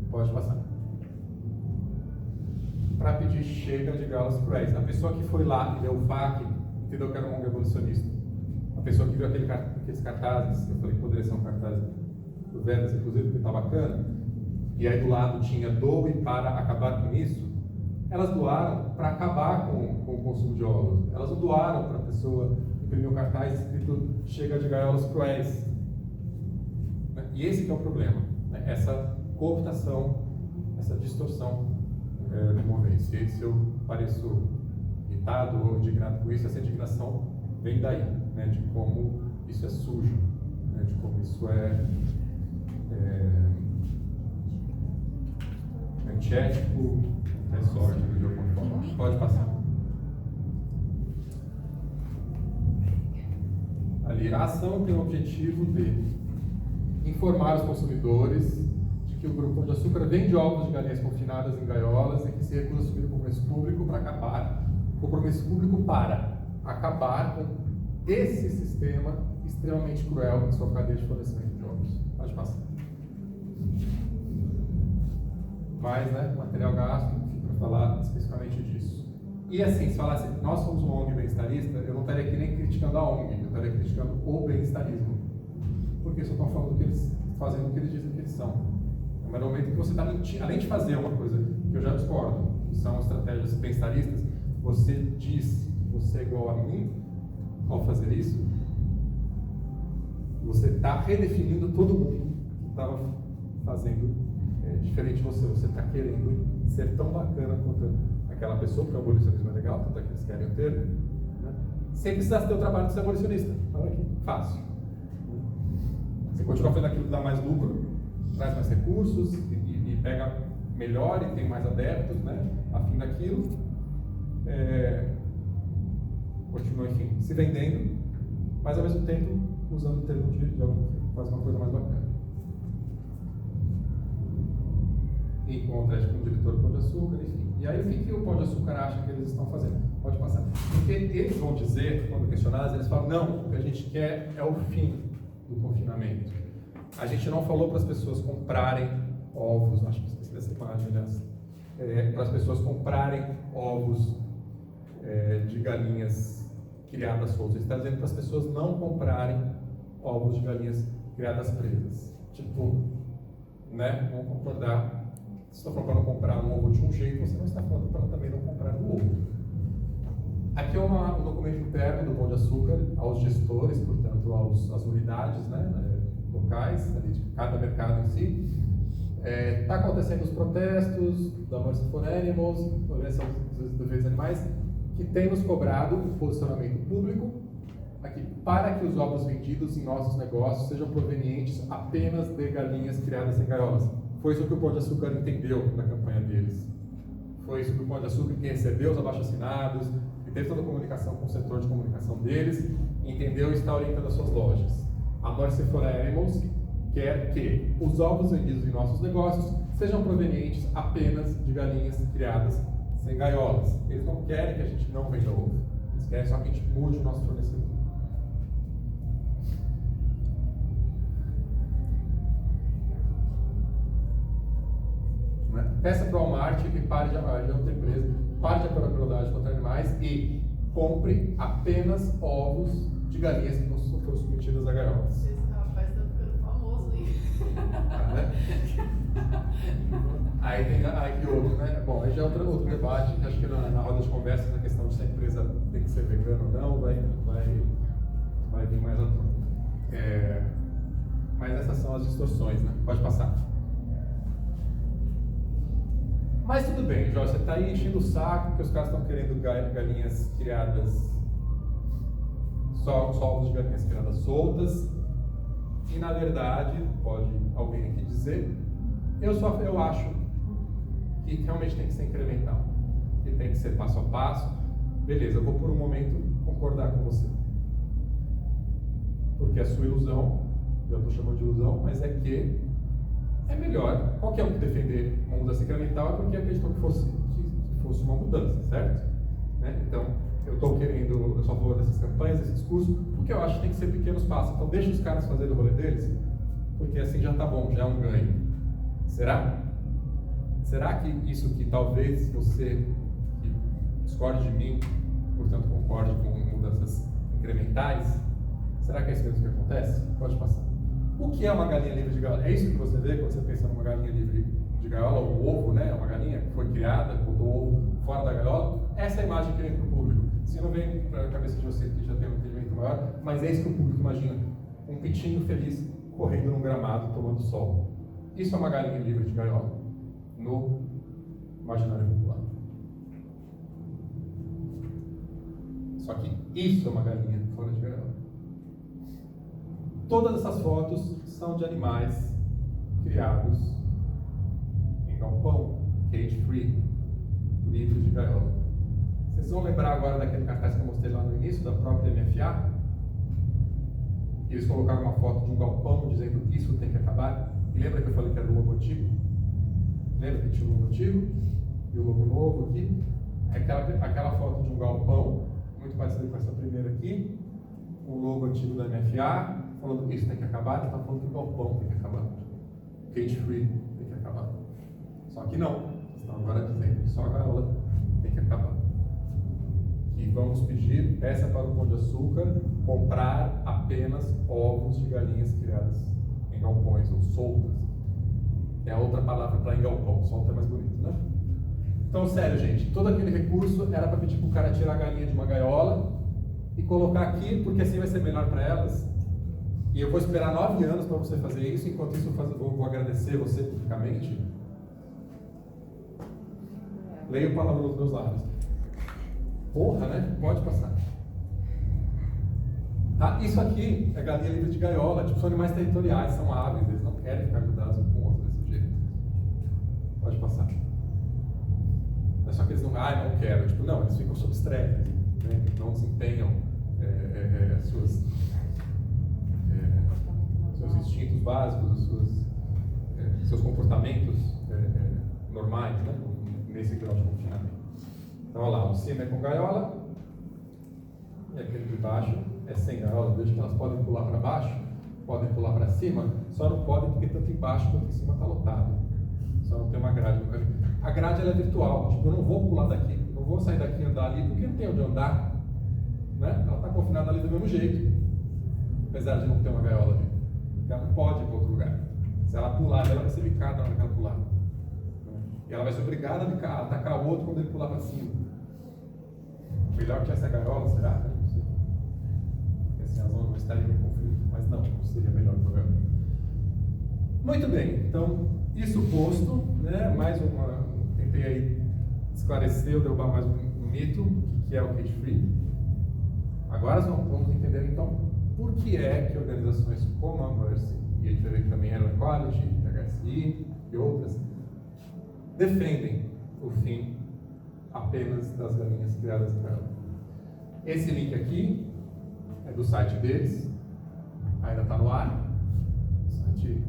Pode passar. Para pedir chega de galas cruéis. A pessoa que foi lá e deu o FAQ, entendeu que era uma ONG abolicionista. A pessoa que viu aqueles cartazes, eu falei que poderia ser um cartaz do Vedas, inclusive, porque está bacana, e aí do lado tinha doe para acabar com isso, elas doaram para acabar com o consumo de ovos. Elas não doaram para a pessoa imprimir um cartaz escrito chega de gaiolas cruéis. E esse que é o problema, né? Essa cooptação, essa distorção do movimento. Se eu pareço irritado ou indignado com isso, essa indignação vem daí, né? De como isso é sujo, né? De como isso é antiético, é sórdido de alguma forma. Pode passar. Ali, a ação tem o objetivo de informar os consumidores de que o Grupo Pão de Açúcar vende ovos de galinhas confinadas em gaiolas e que se recusa a assumir o compromisso público para acabar com esse sistema extremamente cruel em sua cadeia de fornecimento de ovos. Pode passar. Mais, né, material gasto, para falar especificamente disso. E assim, se falasse, nós somos uma ONG bem-estarista, eu não estaria aqui nem criticando a ONG, eu estaria criticando o bem-estarismo. Porque só estão falando que eles fazendo o que eles dizem que eles são. Mas no momento que você está mentindo, além de fazer uma coisa que eu já discordo, que são estratégias bem-estaristas, você diz que você é igual a mim, ao fazer isso, você está redefinindo todo mundo que estava fazendo diferente de você. Você está querendo ser tão bacana quanto aquela pessoa, porque o abolicionismo é legal, tanto é que eles querem ter, né? Sem precisar ter o trabalho de ser abolicionista. Olha aqui, fácil. Você continua fazendo aquilo que dá mais lucro, traz mais recursos e pega melhor e tem mais adeptos, né? A fim daquilo. Continua, enfim, se vendendo, mas ao mesmo tempo usando o termo de alguém que faz uma coisa mais bacana. E contraste com o diretor do Pão de Açúcar, enfim. E aí o que o Pão de Açúcar acha que eles estão fazendo? Pode passar. Porque eles vão dizer, quando questionados, eles falam, não, o que a gente quer é o fim do confinamento. A gente não falou para as pessoas comprarem ovos, acho que esqueci dessa imagem, aliás, para as pessoas comprarem ovos de galinhas criadas soltas. Ele está dizendo para as pessoas não comprarem ovos de galinhas criadas presas. Tipo, né? Vamos concordar. Se você está falando para não comprar um ovo de um jeito, você não está falando para também não comprar do outro. Aqui é um documento interno do Pão de Açúcar aos gestores, portanto, às unidades, né, locais, ali de cada mercado em si. Está acontecendo os protestos da Mercy for Animals, Organização dos Defeitos Animais, que tem nos cobrado um posicionamento público aqui, para que os ovos vendidos em nossos negócios sejam provenientes apenas de galinhas criadas em gaiolas. Foi isso que o Pão de Açúcar entendeu na campanha deles. Foi isso que o Pão de Açúcar, que recebeu os abaixo-assinados, que teve toda a comunicação com o setor de comunicação deles, entendeu e está orientando as suas lojas. A Mercy for Animals quer que os ovos vendidos em nossos negócios sejam provenientes apenas de galinhas criadas sem gaiolas. Eles não querem que a gente não venda ovo. Eles querem só que a gente mude o nosso fornecedor. Peça para o Walmart que pare de outra empresa, pare de apoiar a crueldade contra animais e compre apenas ovos de galinhas que não foram submetidas a gaiolas. Esse rapaz está ficando famoso, hein? Aí tem aqui outro, né? Bom, aí já é outro debate, que acho que na roda de conversa, na questão de se a empresa tem que ser vegana ou não, vai vir mais à tona. Mas essas são as distorções, né? Pode passar. Mas tudo bem, Jorge, você está aí enchendo o saco porque os caras estão querendo galinhas criadas, só ovos de galinhas criadas soltas, e na verdade, pode alguém aqui dizer, eu acho que realmente tem que ser incremental, que tem que ser passo a passo. Beleza, eu vou por um momento concordar com você, porque a sua ilusão, já estou chamando de ilusão, mas é que é melhor qualquer um que defender uma mudança incremental é porque acreditou que fosse uma mudança, certo? Né? Então, eu sou a favor dessas campanhas, desse discurso, porque eu acho que tem que ser pequenos passos. Então, deixa os caras fazerem o rolê deles, porque assim já está bom, já é um ganho. Será? Será que isso que talvez você que discorde de mim, portanto concorde com mudanças incrementais, será que é isso mesmo que acontece? Pode passar. O que é uma galinha livre de gaiola? É isso que você vê quando você pensa numa galinha livre de gaiola, o ovo, né? Uma galinha que foi criada, botou o ovo fora da gaiola. Essa é a imagem que vem para o público. Se não vem para a cabeça de você que já tem um entendimento maior, mas é isso que o público imagina. Um pitinho feliz correndo num gramado, tomando sol. Isso é uma galinha livre de gaiola, no imaginário popular. Só que isso é uma galinha fora de gaiola. Todas essas fotos são de animais criados em galpão, cage-free, livres de gaiola. Vocês vão lembrar agora daquele cartaz que eu mostrei lá no início, da própria MFA? Eles colocaram uma foto de um galpão dizendo que isso tem que acabar. E lembra que eu falei que era o logotipo? Lembra que tinha o logotipo? E o logo novo aqui? Aquela foto de um galpão, muito parecida com essa primeira aqui, o logotipo da MFA, falando que isso tem que acabar, ele está falando que o galpão tem que acabar. Cage free tem que acabar. Só que não, estão agora dizendo que só a gaiola tem que acabar. E vamos pedir, peça para o Pão de Açúcar comprar apenas ovos de galinhas criadas em galpões ou soltas. É a outra palavra para em galpão, solta é mais bonito, né? Então, sério, gente, todo aquele recurso era para pedir para o cara tirar a galinha de uma gaiola e colocar aqui, porque assim vai ser melhor para elas. E eu vou esperar 9 anos para você fazer isso, enquanto isso eu vou agradecer você publicamente. Leia a palavra nos meus lábios. Porra, né? Pode passar. Tá? Isso aqui é galinha livre de gaiola, tipo, são animais territoriais, são aves, eles não querem ficar grudados um com o outro desse jeito. Pode passar. É só que eles não quero. Tipo, não, eles ficam sob estresse, né? Não desempenham seus instintos básicos, seus comportamentos normais, né? Nesse grau de confinamento. Então, olha lá, o cima é com gaiola, e aquele de baixo é sem gaiola. Veja que elas podem pular para baixo, podem pular para cima, só não podem porque tanto embaixo quanto em cima está lotado. a grade ela é virtual. Tipo, eu não vou pular daqui, não vou sair daqui e andar ali, porque não tem onde andar. Né? Ela está confinada ali do mesmo jeito, apesar de não ter uma gaiola ali. Ela não pode ir para outro lugar. Se ela pular, ela vai ser bicada na hora que ela pular. E ela vai ser obrigada a atacar o outro quando ele pular para cima. Melhor que essa gaiola, será? Não sei. Porque assim as ondas estariam em conflito, mas não seria melhor o programa. Muito bem, então, isso posto, né, mais uma. Tentei aí esclarecer ou derrubar mais um mito, o que é o cage free. Agora nós vamos entender então por que é que organizações como a Mercy, e a gente vai ver que também Animal Equality, HSI e outras, defendem o fim apenas das galinhas criadas em gaiola. Esse link aqui é do site deles, ainda está no ar, site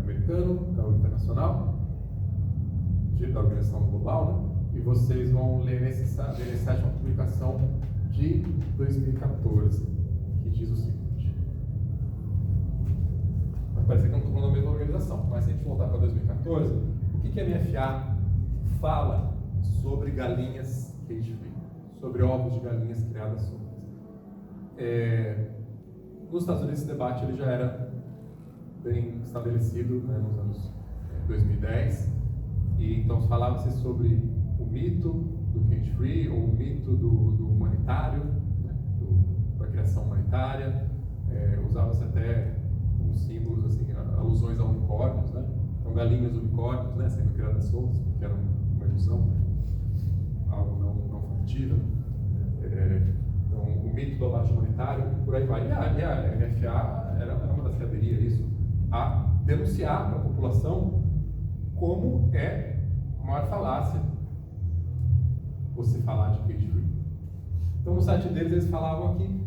americano, da internacional, da organização global, né? E vocês vão ler nesse site uma publicação de 2014, que diz o seguinte. Vai parecer que eu não estou falando da mesma organização, mas se a gente voltar para 2014, o que a MFA fala sobre galinhas cage free, sobre ovos de galinhas criadas soltas? Nos Estados Unidos esse debate ele já era bem estabelecido, né, nos anos 2010, e então falava-se sobre o mito do cage free, ou o mito do humanitário, né, da criação humanitária, usava-se até uns símbolos, assim, alusões a unicórnios, né? Então galinhas unicórnios, né, sendo criadas soltas, porque era uma ilusão, né? Algo não factível. Então o mito do abate humanitário, por aí vai. E a MFA era uma das que aderia a isso, a denunciar para a população como é a maior falácia você falar de cage free. Então no site deles eles falavam aqui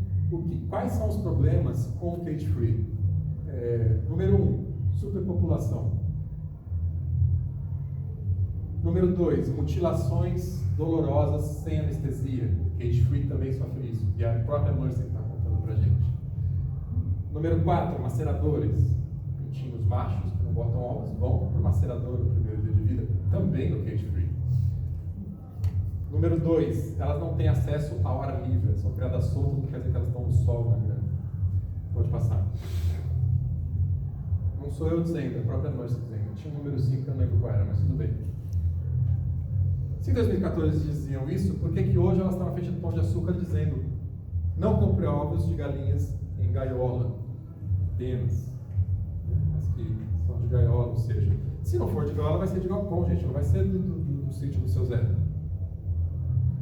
quais são os problemas com o cage free. Número 1, superpopulação. Número 2, mutilações dolorosas sem anestesia. Cage free também sofre isso, e a própria Mercy está contando pra gente. Número 4, maceradores. Pintinhos machos que não botam ovos vão para o macerador no primeiro dia de vida, também no cage free. Número 2, elas não têm acesso ao ar livre, são criadas soltas, não quer dizer que elas estão no sol na grama. Pode passar. Não sou eu dizendo, é a própria Mercy dizendo. Tinha um número 5 que eu não lembro qual era, mas tudo bem. Se em 2014 eles diziam isso, por que hoje elas estão na frente do Pão de Açúcar dizendo não compre ovos de galinhas em gaiola, apenas, mas que são de gaiola, ou seja, se não for de gaiola vai ser de galpão, gente, não vai ser do sítio do seu Zé.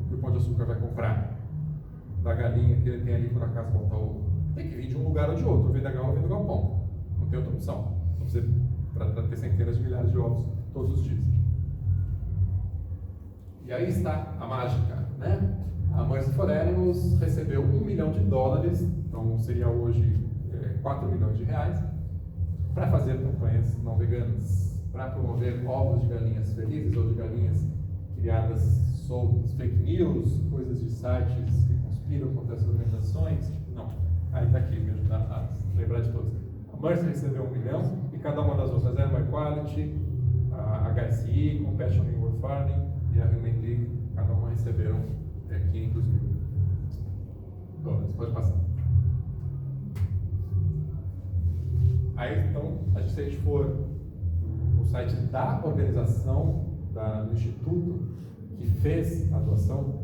Que o Pão de Açúcar vai comprar da galinha que ele tem ali por acaso botar ovo. Tem que vir de um lugar ou de outro, vem da gaiola ou vem do galpão. Não tem outra opção. Para ter centenas de milhares de ovos todos os dias. E aí está a mágica, né? A Mercy for Animals recebeu $1 milhão, então seria hoje 4 milhões de reais, para fazer campanhas não veganas, para promover ovos de galinhas felizes ou de galinhas criadas soltas, fake news, coisas de sites que conspiram contra as organizações. Não, aí está aqui, me ajudar a lembrar de todos. A Mercy recebeu $1 milhão e cada uma das outras, Animal Equality, a HSI, Compassion in World Farming e a Human League, cada uma receberam $500 mil. Pode passar. Aí então, se a gente for no site da organização, do instituto que fez a doação,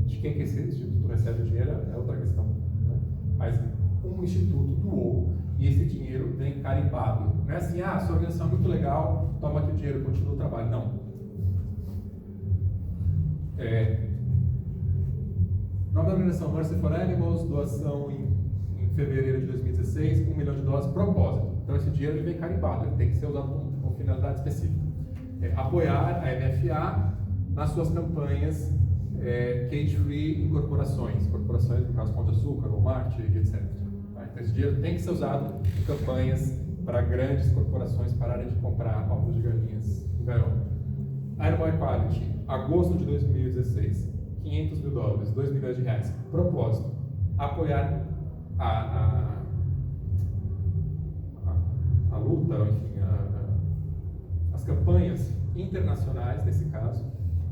de quem que esse instituto recebe o dinheiro é outra questão, né? Mas um instituto doou e esse dinheiro vem carimbado. Não é assim, sua organização é muito legal, toma aqui o dinheiro, continua o trabalho. Não. Nome da organização Mercy for Animals, doação em fevereiro de 2016, $1 milhão, propósito. Então esse dinheiro ele vem carimbado, ele tem que ser usado com finalidade específica. Apoiar a MFA nas suas campanhas cage free em corporações, no caso Pão de Açúcar, Walmart, etc. Então esse dinheiro tem que ser usado em campanhas para grandes corporações pararem de comprar ovos de galinhas em gaiola. Animal Equality, agosto de 2016, $500 mil, $2 milhões. Propósito: apoiar a luta, enfim, as campanhas internacionais, nesse caso,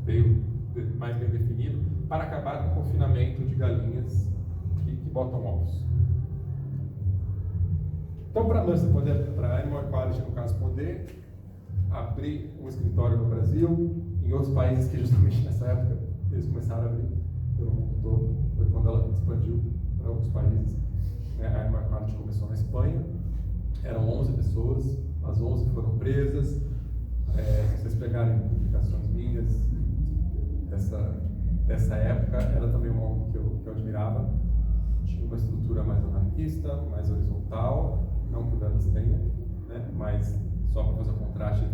veio mais bem definido, para acabar com o confinamento de galinhas que botam ovos. Então, para a Animal Equality, no caso, poder abrir um escritório no Brasil, em outros países que justamente nessa época eles começaram a abrir pelo mundo todo, foi quando ela expandiu para outros países. A Animal Equality começou na Espanha, eram 11 pessoas, as 11 foram presas. Se vocês pegarem publicações minhas dessa época, era também uma ONG que eu admirava. Tinha uma estrutura mais anarquista, mais horizontal, não que o delas tenha, né? Mas só para fazer o contraste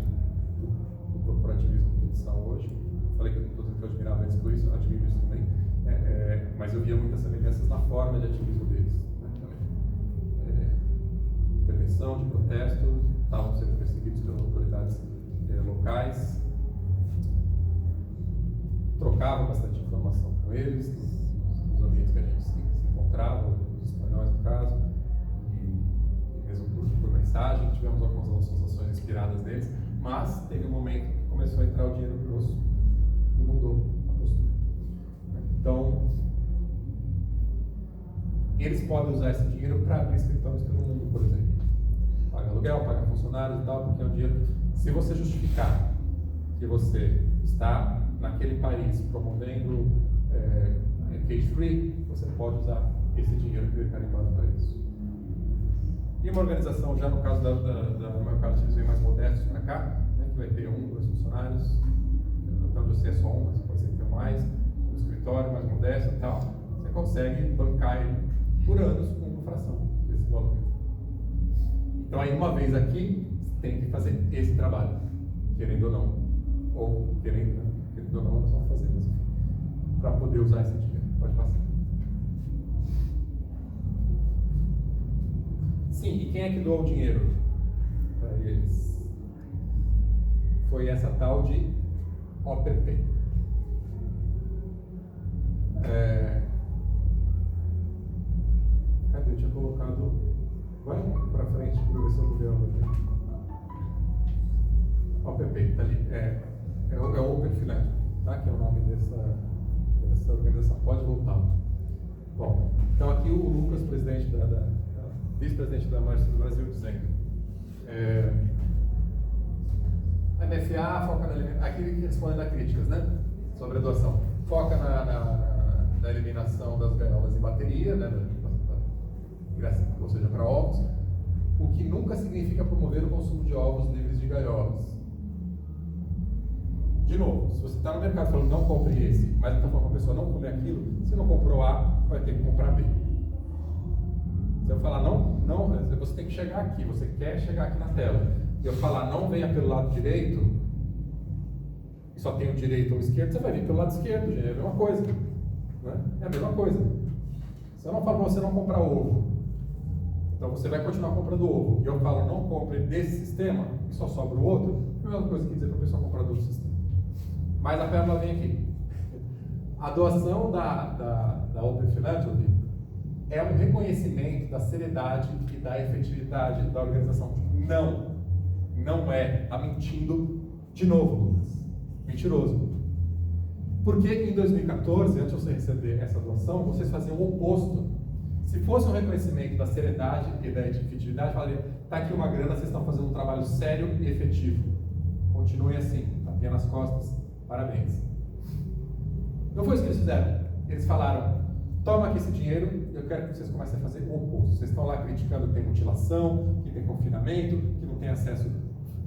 do corporativismo que eles são hoje. Falei que eu não estou dizendo que eu admirava eles por isso, eu admiro isso também, mas eu via muitas semelhanças na forma de ativismo deles, né? Intervenção de protestos, estavam sendo perseguidos pelas autoridades locais, trocava bastante informação com eles, nos ambientes que a gente se encontrava, os espanhóis no caso, e mesmo por mensagem, tivemos algumas ações inspiradas neles, mas teve um momento que começou a entrar o dinheiro grosso e mudou a postura. Então, eles podem usar esse dinheiro para abrir escritórios pelo mundo, por exemplo. Paga aluguel, paga funcionários e tal, porque é um dinheiro. Se você justificar que você está naquele país promovendo cage free, você pode usar esse dinheiro que veio carimbado para isso. E uma organização, já no caso da Animal Equality, eles vêm mais modestos para cá, né, que vai ter 1, 2 funcionários, até onde eu sei é só 1, mas pode ser ter mais, um escritório mais modesto e tal, você consegue bancar ele por anos com uma fração desse valor. Então aí uma vez aqui, você tem que fazer esse trabalho, querendo ou não, ou querendo ou não, é só fazer, mas enfim, para poder usar esse dinheiro. Pode passar. Sim, e quem é que doou o dinheiro para eles? Foi essa tal de OPP. Cadê? Eu tinha colocado. Vai para frente para ver se eu ver aqui. OPP, está ali. É o Open Philanthropy, tá? Que é o nome dessa organização. Pode voltar. Bom, então aqui o Lucas, presidente vice-presidente da Amnesty do Brasil, dizendo a MFA foca aqui respondendo a críticas, né? Sobre a doação. Foca na eliminação das gaiolas em bateria, né? Ou seja, para ovos, o que nunca significa promover o consumo de ovos livres de gaiolas. De novo, se você está no mercado falando não compre esse, mas está falando para a pessoa não comer aquilo, se não comprou A, vai ter que comprar B. Se eu falar não, você tem que chegar aqui, você quer chegar aqui na tela, e eu falar não venha pelo lado direito, e só tem o direito ou o esquerdo, você vai vir pelo lado esquerdo, gente, é a mesma coisa. Né? É a mesma coisa. Se eu não falo para você não comprar ovo, então você vai continuar comprando ovo, e eu falo não compre desse sistema, e só sobra o outro, é a mesma coisa que dizer para a pessoa comprar do outro sistema. Mas a pérola vem aqui. A doação da Open Philanthropy é um reconhecimento da seriedade e da efetividade da organização. Não é. Está mentindo de novo, Lucas. Mentiroso. Porque em 2014, antes de você receber essa doação, vocês faziam o oposto. Se fosse um reconhecimento da seriedade e da efetividade, falaria, está aqui uma grana, vocês estão fazendo um trabalho sério e efetivo. Continuem assim, tapinha nas costas, parabéns. Não foi isso que eles fizeram. Eles falaram, toma aqui esse dinheiro, eu quero que vocês comecem a fazer o oposto. Vocês estão lá criticando que tem mutilação, que tem confinamento, que não tem acesso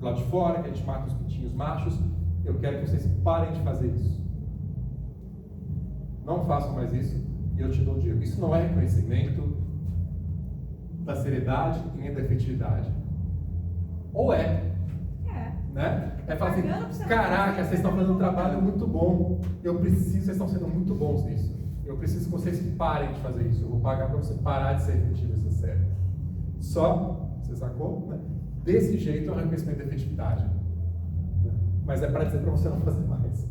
lá de fora, que a gente mata os pintinhos machos. Eu quero que vocês parem de fazer isso. Não façam mais isso e eu te dou o dinheiro. Isso não é reconhecimento da seriedade e nem da efetividade. Ou é. Né? É falar assim, caraca, vocês estão fazendo um trabalho muito bom. Vocês estão sendo muito bons nisso. Eu preciso que vocês parem de fazer isso. Eu vou pagar para você parar de ser efetivo e ser sério. Só, você sacou? Né? Desse jeito é um reconhecimento da efetividade. Mas é para dizer para você não fazer mais.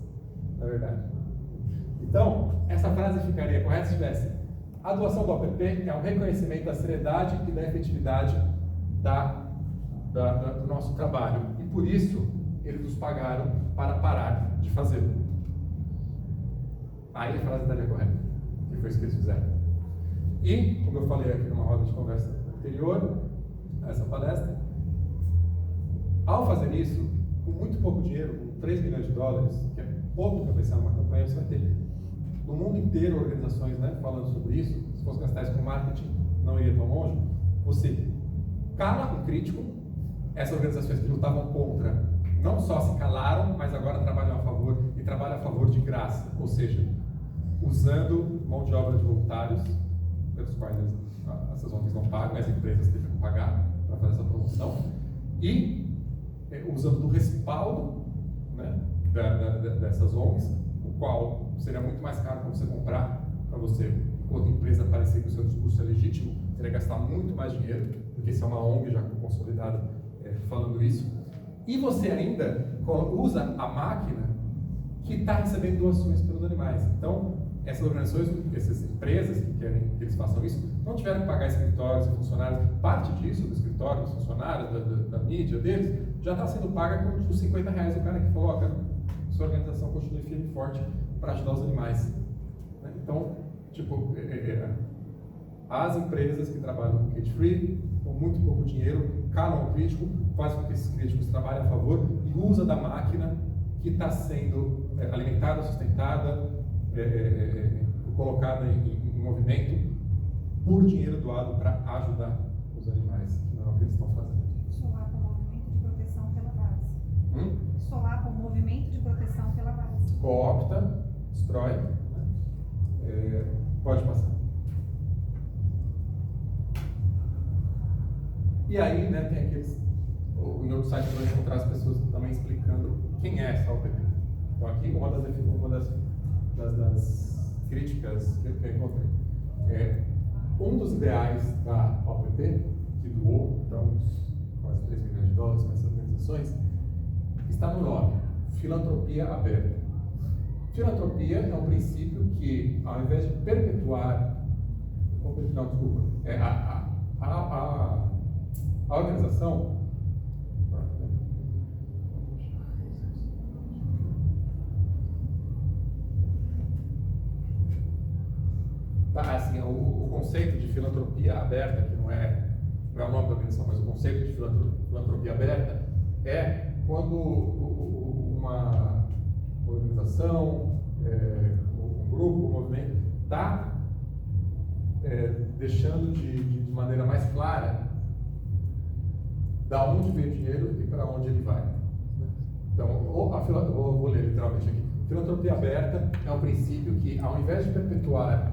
Na verdade. Então, essa frase ficaria correta se tivesse: a doação do OPP é um reconhecimento da seriedade e da efetividade do nosso trabalho. E por isso, ele pagaram para parar de fazê-lo. Aí a frase estaria correta, que foi isso que eles fizeram. E, como eu falei aqui numa roda de conversa anterior a essa palestra, ao fazer isso, com muito pouco dinheiro, com 3 milhões de dólares, que é pouco para pensar numa campanha, você vai ter no mundo inteiro organizações, né, falando sobre isso. Se fosse gastar isso com marketing, não iria tão longe. Você cala um crítico, essas organizações que lutavam contra não só se calaram, mas agora trabalham a favor, e trabalham a favor de graça, ou seja, usando mão de obra de voluntários, pelos quais essas ONGs não pagam, as empresas têm que pagar para fazer essa promoção, e usando do respaldo, né, dessas ONGs, o qual seria muito mais caro para você comprar, para você, enquanto empresa, parecer que o seu discurso é legítimo, teria que gastar muito mais dinheiro, porque se é uma ONG já consolidada falando isso, e você ainda usa a máquina que está recebendo doações pelos animais. Então, essas organizações, essas empresas que querem que eles façam isso, não tiveram que pagar escritórios e funcionários. Parte disso, do escritório, dos funcionários, da mídia deles, já está sendo paga com os R$50 do cara que falou, ó, sua organização continue firme e forte para ajudar os animais. Então, tipo, as empresas que trabalham com cage free, com muito pouco dinheiro, calam o crítico, faz com que esses críticos trabalhem a favor e usa da máquina que está sendo alimentada, sustentada, colocada em movimento por dinheiro doado para ajudar os animais, que não é o que eles estão fazendo. Solar com movimento de proteção pela base. Solar com movimento de proteção pela base. Coopta, destrói, né? Pode passar. E aí, né, tem aqueles. Em outro site você vai encontrar as pessoas também explicando quem é essa OPP. Então, aqui, uma das críticas que eu encontrei. Um dos ideais da OPP, que doou então, quase 3 milhões de dólares para essas organizações, está no nome: filantropia aberta. Filantropia é um princípio que, ao invés de perpetuar. Não, desculpa. A organização. Tá, assim, o conceito de filantropia aberta, que não é o nome da organização, mas o conceito de filantropia aberta é quando uma organização, um grupo, um movimento está deixando de maneira mais clara da onde veio o dinheiro e para onde ele vai. Então, vou ler literalmente aqui. Filantropia aberta é um princípio que, ao invés de perpetuar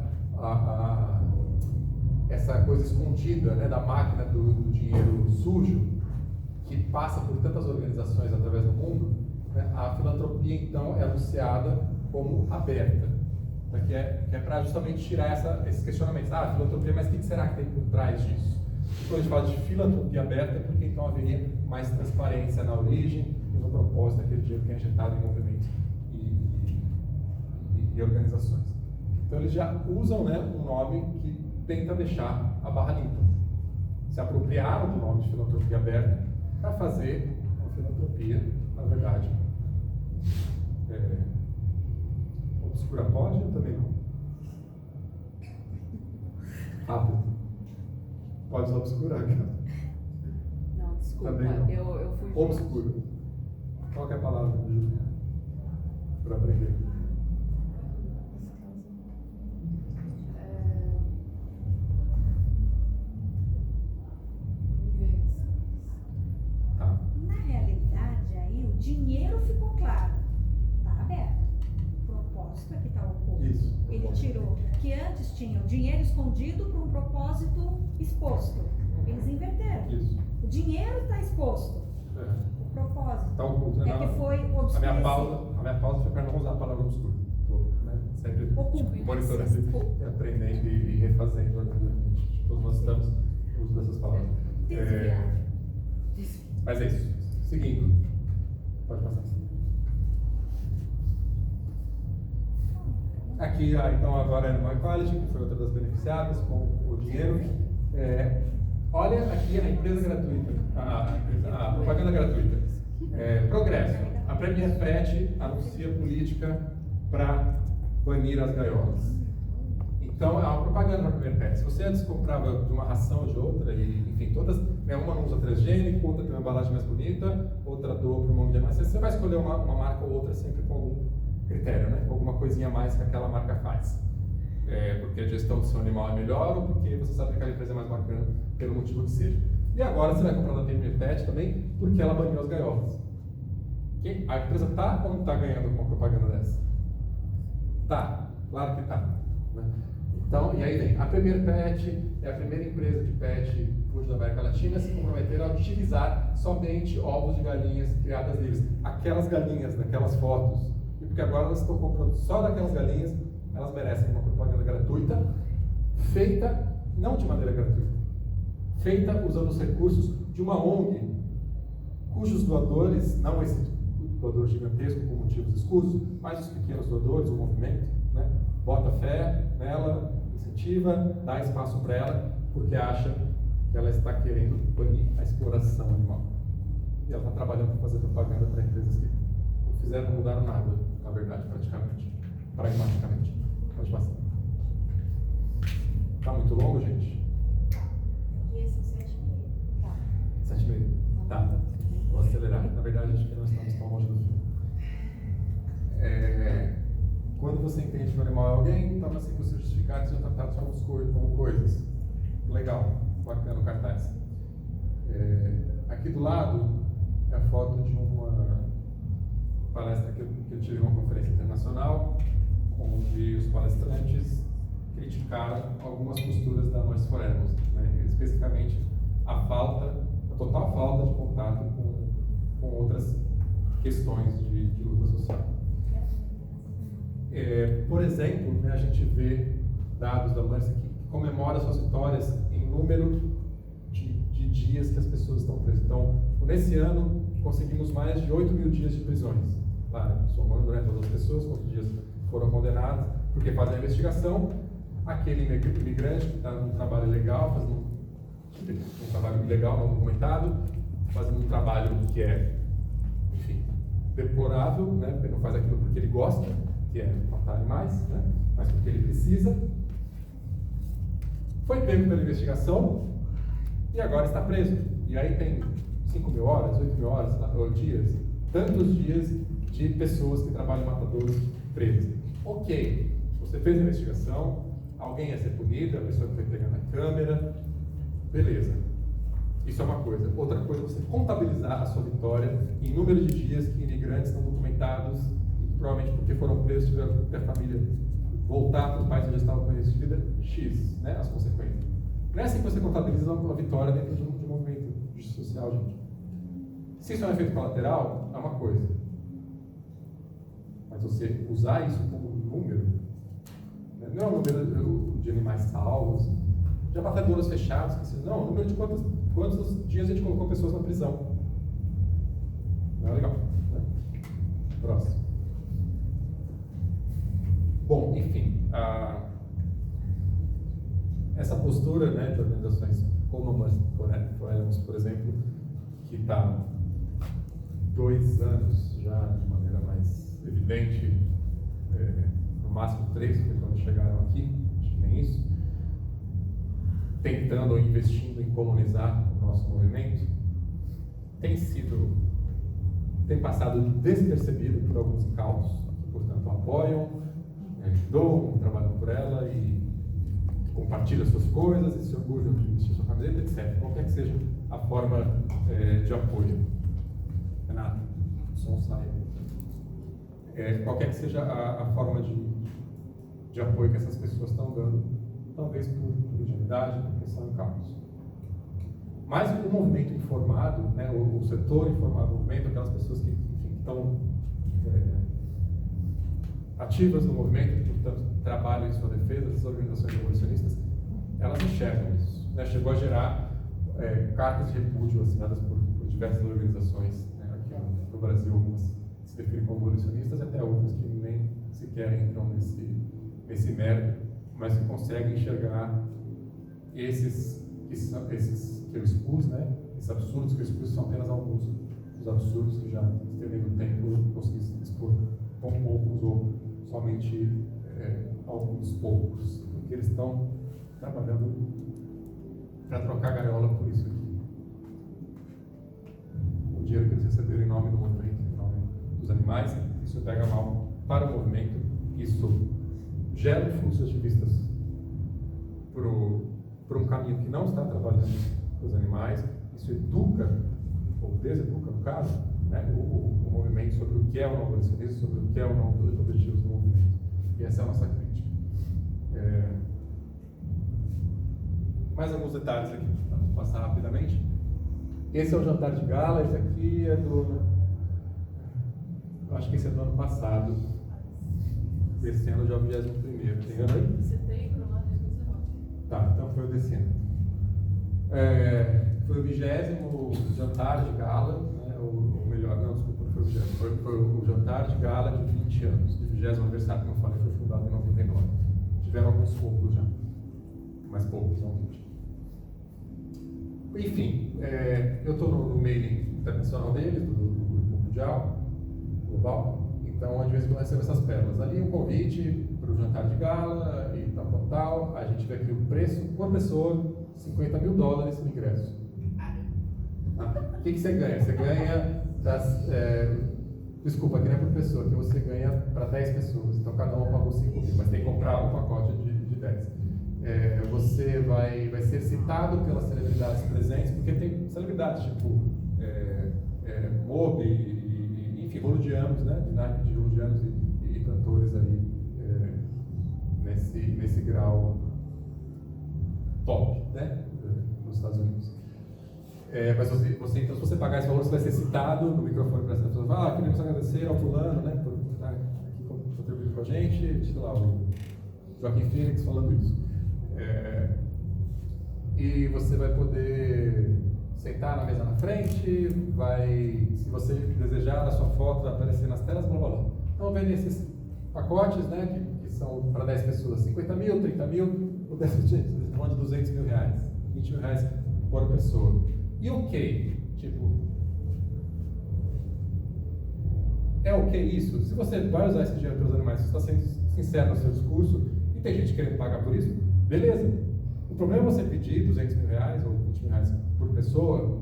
essa coisa escondida, né, da máquina do dinheiro sujo, que passa por tantas organizações através do mundo, né, a filantropia, então, é anunciada como aberta. Né, que é para justamente tirar esses questionamentos. Filantropia, mas o que será que tem por trás disso? E quando a gente fala de filantropia aberta, é porque então haveria mais transparência na origem e no propósito daquele dinheiro que é injetado em movimentos e organizações. Então eles já usam, né, um nome que tenta deixar a barra limpa. Se apropriaram do nome de filantropia aberta para fazer uma filantropia, na verdade, obscura. Pode ou também não? Rápido. Pode só obscurar, cara. Não, desculpa, Também não. eu fui junto. Obscuro. Qual que é a palavra, Júlia? Para aprender. Tá. Na realidade, aí o dinheiro ficou claro. Está aberto. O propósito é que está oculto. Isso. Ele tirou que antes tinha o dinheiro escondido para um propósito exposto. Eles inverteram. Isso. O dinheiro está exposto. O propósito. Tá oculto, né? É que foi A minha obscurecido. pausa foi para não usar a palavra obscuro. Estou, né, sempre Oculto. monitorando e aprendendo e refazendo organicamente. Todos nós estamos no uso dessas palavras. Desviar. Mas é isso. Seguindo. Pode passar. Aqui, então, agora é Animal Equality, que foi outra das beneficiadas com o dinheiro. Olha aqui a empresa gratuita, a propaganda gratuita. Progresso. A Premier Pet anuncia política para banir as gaiolas. Então, é uma propaganda para a Premier Pet. Se você antes comprava de uma ração ou de outra, e, enfim, todas, né, uma não usa transgênico, outra tem uma embalagem mais bonita, outra doa para o nome de animais, você vai escolher uma marca ou outra sempre com algum critério, né? Alguma coisinha a mais que aquela marca faz. Porque a gestão do seu animal é melhor ou porque você sabe que aquela empresa é mais bacana, pelo motivo que seja. E agora você vai comprar da Premier Pet também, porque ela baniu as gaiolas. A empresa está ou não está ganhando com uma propaganda dessa? Tá, claro que tá. Né? Então, e aí vem, a Premier Pet é a primeira empresa de pet food da América Latina a se comprometer a utilizar somente ovos de galinhas criadas livres. Aquelas galinhas daquelas fotos, e porque agora elas estão comprando só daquelas galinhas, elas merecem uma propaganda gratuita, feita não de maneira gratuita, feita usando os recursos de uma ONG, cujos doadores, não esse doador gigantesco por motivos escusos, mas os pequenos doadores, o movimento, né, bota fé nela, incentiva, dá espaço para ela, porque acha que ela está querendo banir a exploração animal. E ela está trabalhando para fazer propaganda para empresas que não mudaram nada, na verdade, pragmaticamente. Pode passar. Está muito longo, gente? Aqui são 7h30. Tá. 7h30. Tá. Vou acelerar. Na verdade, acho que nós estamos tão longe do fim. Quando você entende que o animal é alguém, torna-se impossível justificar que sejam tratados como coisas. Legal. Bacana o cartaz. Aqui do lado é a foto de uma palestra que eu tive em uma conferência internacional, onde os palestrantes criticaram algumas posturas da Nurse for Animals, né? Especificamente a total falta de contato com outras questões de luta social. Por exemplo, né, a gente vê dados da Mercy que comemora suas vitórias em número de dias que as pessoas estão presas. Então, nesse ano, conseguimos mais de 8.000 dias de prisões. Claro, somando, né, todas as pessoas, quantos dias foram condenados, porque fazem a investigação, aquele imigrante que está num trabalho ilegal, fazendo um trabalho ilegal, não documentado, fazendo um trabalho que é, enfim, deplorável, né, porque não faz aquilo porque ele gosta, que é matar animais, né, mas porque ele precisa. Foi pego pela investigação e agora está preso. E aí tem 5.000 horas, 8.000 horas, ou dias, tantos dias de pessoas que trabalham em matadouros presas. Ok, você fez a investigação, alguém ia ser punido, a pessoa que foi pegando a câmera, beleza. Isso é uma coisa. Outra coisa é você contabilizar a sua vitória em número de dias que imigrantes estão documentados, e provavelmente porque foram presos, tiveram que a família voltar para os países onde estavam conhecidos de vida, X, né, as consequências. Não é assim que você contabiliza uma vitória dentro de um movimento social, gente. Se isso é um efeito colateral, é uma coisa. Mas você usar isso como número, né, não é um número de animais salvos, de abatedouros fechados, não, é o número de quantos dias a gente colocou pessoas na prisão. Não é legal. Né? Próximo. Bom, enfim, essa postura, né, de organizações como a Mercy for Animals, por exemplo, que está 2 anos já de maneira mais evidente, no máximo 3, foi quando chegaram aqui, acho que nem isso, tentando ou investindo em colonizar o nosso movimento, tem passado despercebido por alguns incautos, que portanto apoiam, doam, trabalham por ela e compartilham suas coisas e se orgulham de vestir sua camiseta, etc. Qualquer que seja a forma de apoio. Renato, o som sai. Qualquer que seja a forma de apoio que essas pessoas estão dando, talvez por ingenuidade, porque são incautos. Mas o movimento informado, né, o setor informado do movimento, aquelas pessoas que estão ativas no movimento, que, portanto, trabalham em sua defesa, essas organizações abolicionistas, elas enxergam isso. Né? Chegou a gerar cartas de repúdio assinadas por diversas organizações, né? Aqui no Brasil, algumas se definem como abolicionistas, e até outras que nem sequer entram nesse mérito, mas que conseguem enxergar esses que eu expus, né? Esses absurdos que eu expus são apenas alguns dos absurdos que já estendem no tempo ajudou somente alguns poucos, porque eles estão trabalhando para trocar gaiola por isso aqui. O dinheiro que eles receberam em nome do movimento, em nome dos animais, isso pega mal para o movimento, isso gera um fluxo de ativistas por um caminho que não está trabalhando com os animais, isso educa, ou deseduca no caso, né, o movimento sobre o que é o não abolicionismo, sobre o que é o não objetivos do movimento. E essa é a nossa crítica. Mais alguns detalhes aqui, para passar rapidamente. Esse é o jantar de gala, esse aqui é do... Eu acho que esse é do ano passado. Esse ano já é o 21º. Tem ano aí? Setembro lá de 2019. Tá, então foi o desse ano. Foi o 20º jantar de gala, né, ou melhor, não, desculpa, não foi o 20º, foi o jantar de gala de 20 anos, de 20º aniversário, como eu falei, foi fundado em 99. Tiveram alguns poucos já, mas poucos, não 20. Enfim, eu estou no mailing internacional deles, do Grupo Mundial, Global, então às vezes eu recebo essas pérolas. Ali um convite para o jantar de gala e tal. A gente vê aqui o preço por pessoa, $50 mil o ingresso. O que você ganha? Você ganha desculpa, aqui não é por pessoa, que você ganha para 10 pessoas, então cada um pagou 5 mil, mas tem que comprar um pacote de 10. Você vai ser citado pelas celebridades presentes, porque tem celebridades tipo Moby, enfim, roludianos, né? De naipe de roludianos e cantores aí nesse grau top, né? Nos Estados Unidos. Mas então, se você pagar esse valor, você vai ser citado no microfone para as pessoas. Queremos agradecer ao fulano, né? Por estar aqui contribuindo com a gente. Sei lá, o Joaquim Phoenix falando isso. E você vai poder sentar na mesa na frente, se você desejar, a sua foto vai aparecer nas telas, blá blá blá. Então, vendo esses pacotes, né, que são para 10 pessoas, 50 mil, 30 mil, o 10 de 200 mil reais, 20 mil reais por pessoa. E ok, tipo, é ok isso? Se você vai usar esse dinheiro para os animais, você está sendo sincero no seu discurso, e tem gente querendo pagar por isso, beleza. O problema é você pedir 200 mil reais ou 20 mil reais por pessoa,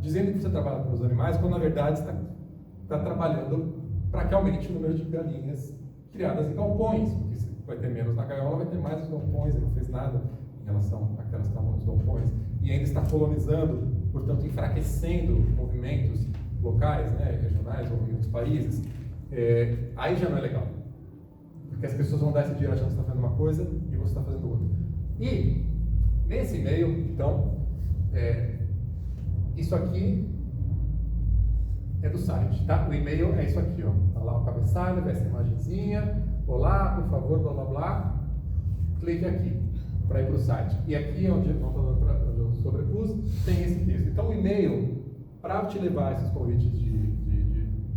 dizendo que você trabalha para os animais, quando na verdade está trabalhando para que aumente o número de galinhas criadas em galpões, porque se vai ter menos na gaiola, vai ter mais nos galpões, ele não fez nada em relação àquelas que estavam nos galpões, e ainda está colonizando, portanto enfraquecendo movimentos locais, né, regionais ou em outros países, aí já não é legal. Porque as pessoas vão dar esse dinheiro achando que você está fazendo uma coisa e você está fazendo outra. E, nesse e-mail, então, isso aqui é do site, tá? O e-mail é isso aqui, ó. Tá lá o cabeçalho, vai essa imagenzinha. Olá, por favor, blá blá blá. Clique aqui para ir para o site. E aqui, onde eu sobrepus, tem esse texto. Então, o e-mail, para te levar esses convites de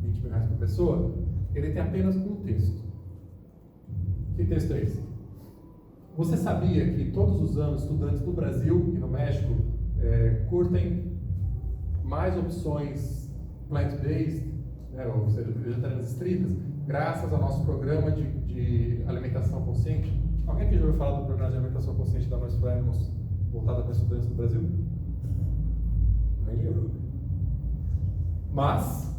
20 mil reais por pessoa, ele tem apenas um texto. Que texto é esse? Você sabia que todos os anos estudantes do Brasil e no México curtem mais opções plant-based, né, ou seja, vegetarianas estritas, graças ao nosso programa de alimentação consciente? Alguém aqui já ouviu falar do programa de alimentação consciente da Nós Flemons voltado para estudantes do Brasil? Nem eu. Mas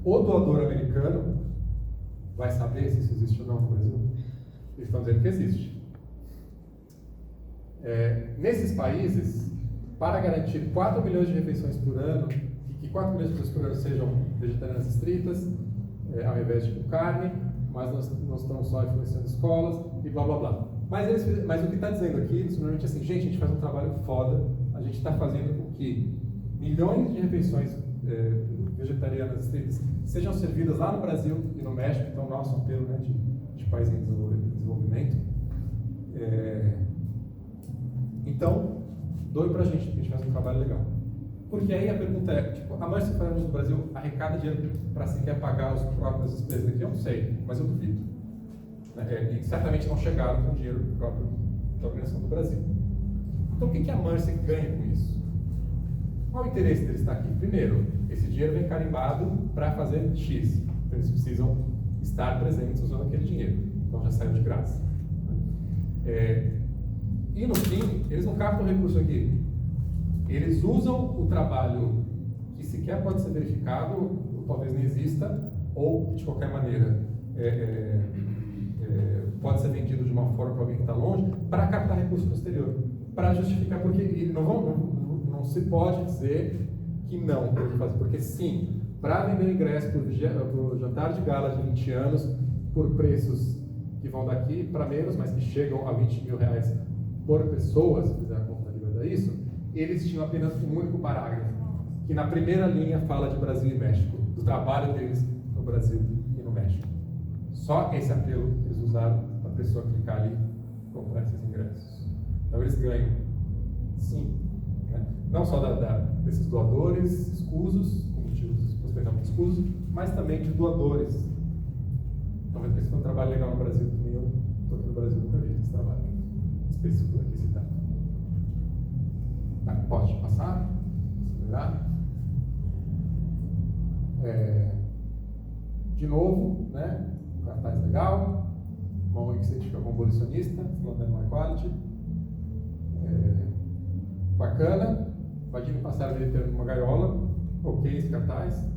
o doador americano vai saber se isso existe ou não no Brasil? Eles estão dizendo que existe. Nesses países, para garantir 4 milhões de refeições por ano, e que 4 milhões de refeições por ano sejam vegetarianas estritas, ao invés de com carne, mas nós estamos só influenciando escolas e blá blá blá. Mas o que está dizendo aqui, simplesmente assim, gente, a gente faz um trabalho foda, a gente está fazendo com que milhões de refeições vegetarianas estritas sejam servidas lá no Brasil e no México, então nosso apelo, né, de país em desenvolvimento. Então, doe pra gente, que a gente faz um trabalho legal. Porque aí a pergunta é, tipo, a Mercy Flemons do Brasil arrecada dinheiro para sequer pagar as próprias despesas aqui? Eu não sei, mas eu duvido. E certamente não chegaram com dinheiro próprio da organização do Brasil. Então, o que a Mercy ganha com isso? Qual o interesse deles estar aqui? Primeiro, esse dinheiro vem carimbado para fazer X. Então, eles precisam estar presentes usando aquele dinheiro. Então já saiu de graça. E no fim, eles não captam recurso aqui. Eles usam o trabalho que sequer pode ser verificado, ou talvez não exista, ou de qualquer maneira pode ser vendido de uma forma para alguém que está longe, para captar recurso posterior, para justificar, porque não se pode dizer que não, porque sim, para vender o ingresso para o jantar de gala de 20 anos, por preços que vão daqui para menos, mas que chegam a 20 mil reais por pessoa, se fizer a conta de verdade isso, eles tinham apenas um único parágrafo, que na primeira linha fala de Brasil e México, do trabalho deles no Brasil e no México. Só esse apelo que eles usaram para a pessoa clicar ali e comprar esses ingressos. Então eles ganham, sim, né? Não só desses doadores escusos, com motivos possivelmente escusos, mas também de doadores. Talvez porque foi um trabalho legal no Brasil também, eu estou aqui no Brasil, nunca vi esse trabalho específico aqui citado. Pode passar, acelerar. De novo, né? Cartaz legal, uma ONG que se identifica como abolicionista, falando Animal Equality. Bacana, imagine passar ele tendo uma gaiola, ok, esse cartaz.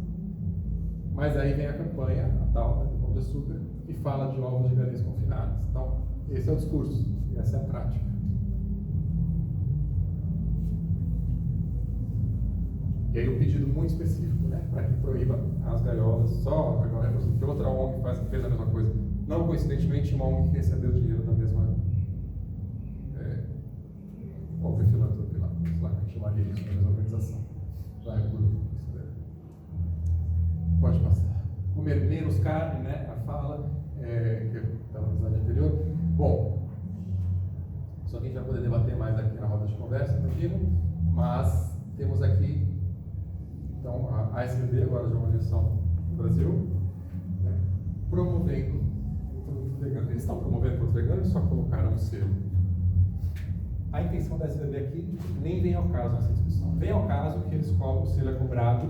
Mas aí vem a campanha, a tal, do Pão de Açúcar, que fala de ovos de galinhas confinadas. Então, esse é o discurso, e essa é a prática. E aí um pedido muito específico, né, para que proíba as gaiolas. Só agora, que outra ONG fez a mesma coisa. Não coincidentemente, uma ONG que recebeu dinheiro da mesma ONG filantrópica lá, sei lá, que chamaria isso, da mesma organização. Já é por pode passar. Comer menos carne, né, a fala, que eu estava no slide anterior. Bom, só que a gente vai poder debater mais aqui na roda de conversa, imagino, mas temos aqui então, a ASVB, agora de uma organização no Brasil, né, promovendo o produto vegano. Eles estão promovendo o produto vegano e só colocaram um selo. A intenção da ASVB aqui nem vem ao caso nessa discussão. Vem ao caso que eles o selo é cobrado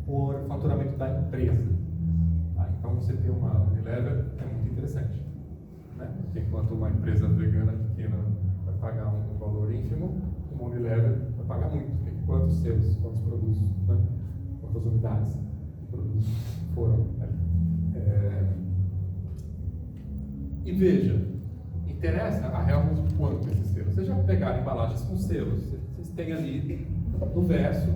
por faturamento da empresa. Então, você ter uma Unilever é muito interessante. Né? Porque enquanto uma empresa vegana pequena vai pagar um valor ínfimo, uma Unilever vai pagar muito. Quantos selos, quantos produtos, né? Quantas unidades de produtos foram ali. E veja, interessa a Hellmann's quanto esses selos. Vocês já pegaram embalagens com selos. Vocês têm ali no verso,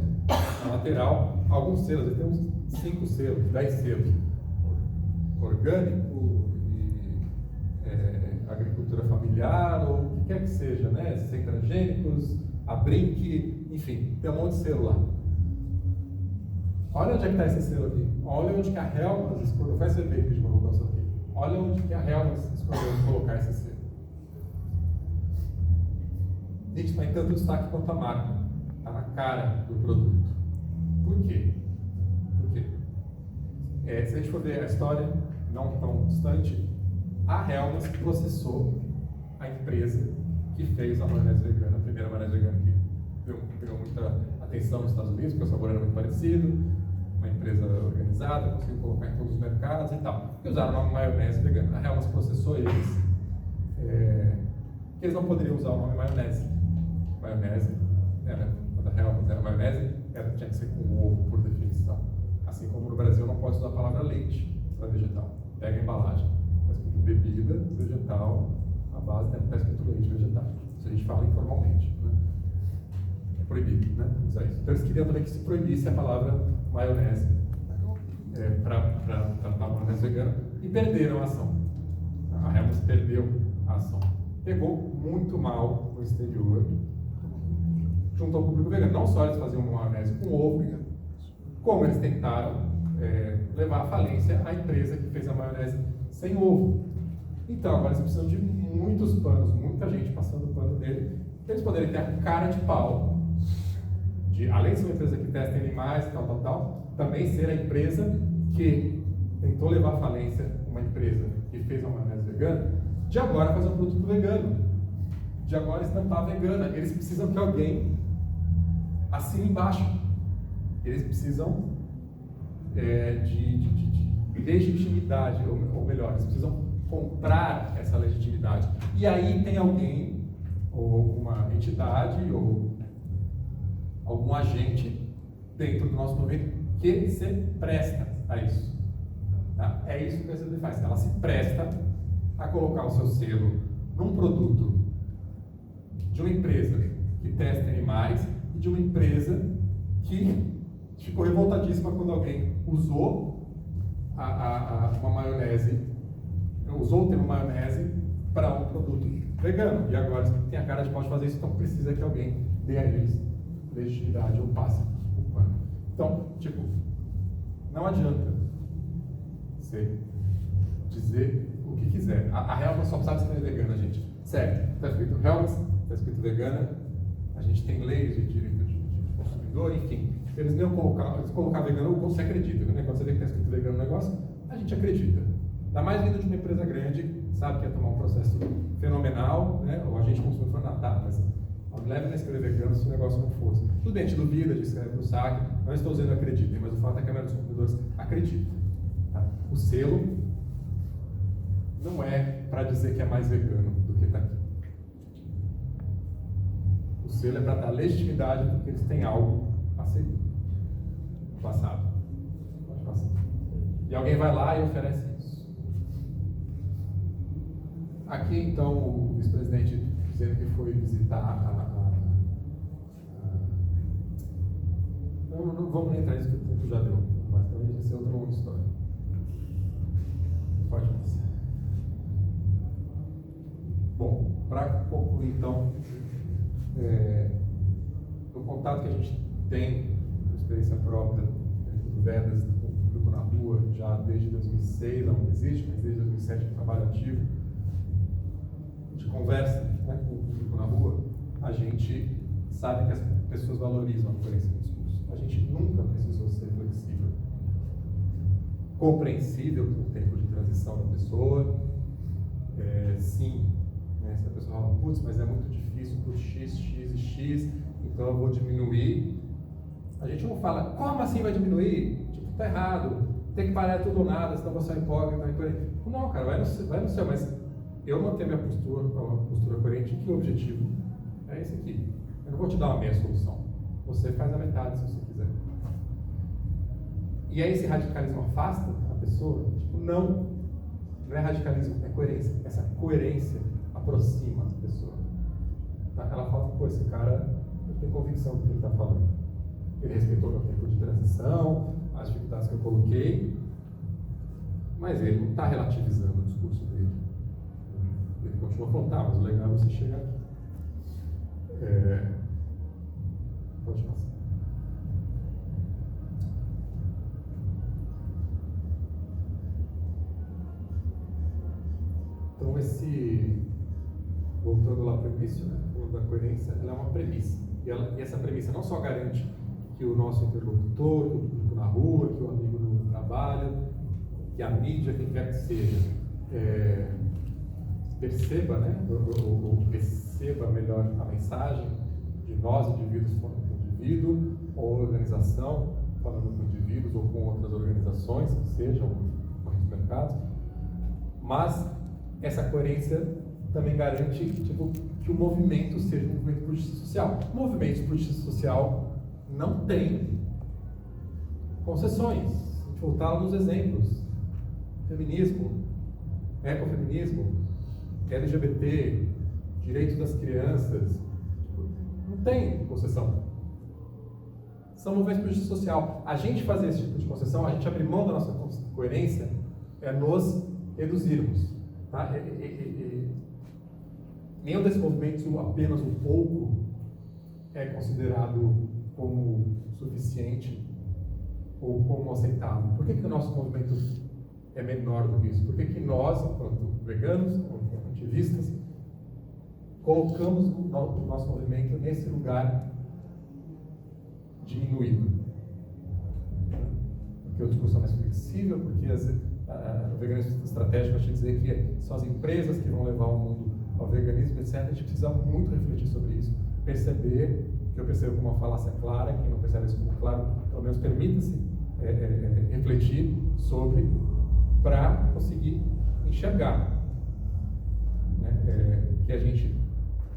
na lateral, alguns selos. Eles têm uns 5 selos, 10 selos. Orgânico, agricultura familiar, ou o que quer que seja, né? Sem transgênicos, a Brink, enfim, tem um monte de selo lá. Olha onde é que está esse selo aqui. Olha onde que a Hellmann's escolheu. Vai ser bem de uma colocação aqui. Olha onde que a Hellmann's escolheu colocar esse selo. Gente, está em tanto destaque quanto a marca. Está na cara do produto. Por quê? Por quê? Se a gente for ver a história, não tão distante, a Hellmann's processou a empresa que fez a maionese vegana, a primeira maionese vegana que pegou muita atenção nos Estados Unidos, porque o sabor era muito parecido, uma empresa organizada, conseguiu colocar em todos os mercados e tal. E usaram uma maionese vegana. A Hellmann's processou eles, que eles não poderiam usar o nome maionese. Maionese, quando a Hellmann's era maionese, tinha que ser com ovo, por definição. Assim como no Brasil não pode usar a palavra leite para vegetal. Pega a embalagem, está escrito bebida vegetal, a base está escrito leite vegetal. Isso a gente fala informalmente. Né? É proibido, né? Usar isso. Então eles queriam também que se proibisse a palavra maionese para tratar a maionese vegana e perderam a ação. A Hellmann's perdeu a ação. Pegou muito mal no exterior, junto ao público vegano. Não só eles faziam uma maionese com ovo, como eles tentaram levar à falência a empresa que fez a maionese sem ovo. Então, agora eles precisam de muitos panos, muita gente passando o pano dele, para eles poderem ter a cara de pau, além de ser uma empresa que testa em animais, tal, também ser a empresa que tentou levar à falência uma empresa que fez uma maionese vegana, de agora fazer um produto vegano, de agora estampar vegana. Eles precisam que alguém assine embaixo. Eles precisam de legitimidade, ou melhor, eles precisam comprar essa legitimidade. E aí tem alguém, ou uma entidade, ou algum agente dentro do nosso movimento que se presta a isso. Tá? É isso que a SLD faz. Ela se presta a colocar o seu selo num produto de uma empresa que testa animais e de uma empresa que ficou revoltadíssima quando alguém usou uma maionese, usou o termo maionese para um produto vegano. E agora tem a cara de pau de fazer isso, então precisa que alguém dê a eles legitimidade ou passe o pano. Então, tipo, não adianta você dizer o que quiser. A Helmas só sabe se é vegana, gente. Sério, está escrito Helmas, está escrito vegana, a gente tem leis de direito de consumidor, enfim. Eles nem colocar vegano, você acredita, né? Quando você vê que está escrito vegano no negócio, a gente acredita. Ainda mais vindo de uma empresa grande, sabe que ia tomar um processo fenomenal, né? O agente consumidor falando, tá, mas não leva a escrever vegano se o negócio não fosse. Tudo bem, a gente duvida, a gente escreve no saque, não estou dizendo acreditem, mas o fato é que a maioria dos consumidores acredita. Tá? O selo não é para dizer que é mais vegano do que está aqui. O selo é para dar legitimidade porque eles têm algo a seguir. Passado. Pode passar. E alguém vai lá e oferece isso. Aqui, então, o vice-presidente dizendo que foi visitar Não vamos nem entrar nisso que o tempo já deu, mas também vai ser outra história. Pode passar. Bom, para concluir, então, no contato que a gente tem, por experiência própria, do Vedas, com o público na rua, já desde 2006, não existe, mas desde 2007 é um trabalho ativo, a gente conversa, né, com o público na rua, a gente sabe que as pessoas valorizam a coerência do discurso. A gente nunca precisou ser flexível. Compreensível com o tempo de transição da pessoa, sim, né, se a pessoa fala, putz, mas é muito difícil por X, X e X, então eu vou diminuir. A gente não fala, como assim vai diminuir? Tipo, tá errado, tem que parar tudo ou nada, senão você é hipócrita. Não, cara, vai no seu, mas eu mantenho minha postura coerente, que o objetivo é esse aqui. Eu não vou te dar uma meia solução. Você faz a metade se você quiser. E aí esse radicalismo afasta a pessoa? Tipo, não é radicalismo, é coerência. Essa coerência aproxima a pessoa. Tá? Ela fala, pô, esse cara tem convicção do que ele está falando. Ele respeitou meu tempo de transição, as dificuldades que eu coloquei, mas ele não está relativizando o discurso dele. Ele continua falando, tá, mas o legal é você chegar aqui. Pode passar. Então, voltando lá para o início, né, da coerência, ela é uma premissa. E essa premissa não só garante que o nosso interlocutor, que o público na rua, que o amigo no trabalho, que a mídia, quem quer que seja, perceba, né, ou perceba melhor a mensagem de nós, indivíduos, falando com o indivíduo, ou organização, falando com indivíduos, ou com outras organizações, que sejam os mercados, mas essa coerência também garante que o movimento seja um movimento por justiça social. Movimentos por justiça social não tem concessões. Se a gente voltar lá nos exemplos, feminismo, ecofeminismo, LGBT, direitos das crianças, não tem concessão. São movimentos por justiça social. A gente fazer esse tipo de concessão, a gente abrir mão da nossa coerência, é nos reduzirmos. Tá? Nenhum desses movimentos, apenas um pouco, é considerado como suficiente ou como aceitável. Por que o nosso movimento é menor do que isso? Por que nós, enquanto veganos, enquanto ativistas, colocamos o nosso movimento nesse lugar diminuído? Porque o discurso é mais flexível, porque o veganismo estratégico, a gente dizer que são as empresas que vão levar o mundo ao veganismo, etc. A gente precisa muito refletir sobre isso, perceber, que eu percebo como uma falácia clara, quem não percebe isso como claro, pelo menos permita-se refletir sobre para conseguir enxergar, né? Que a gente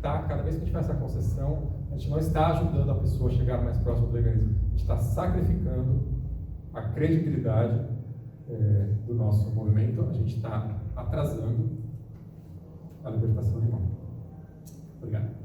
tá, cada vez que a gente faz essa concessão, a gente não está ajudando a pessoa a chegar mais próximo do veganismo, a gente está sacrificando a credibilidade do nosso movimento, a gente está atrasando a libertação animal. Obrigado.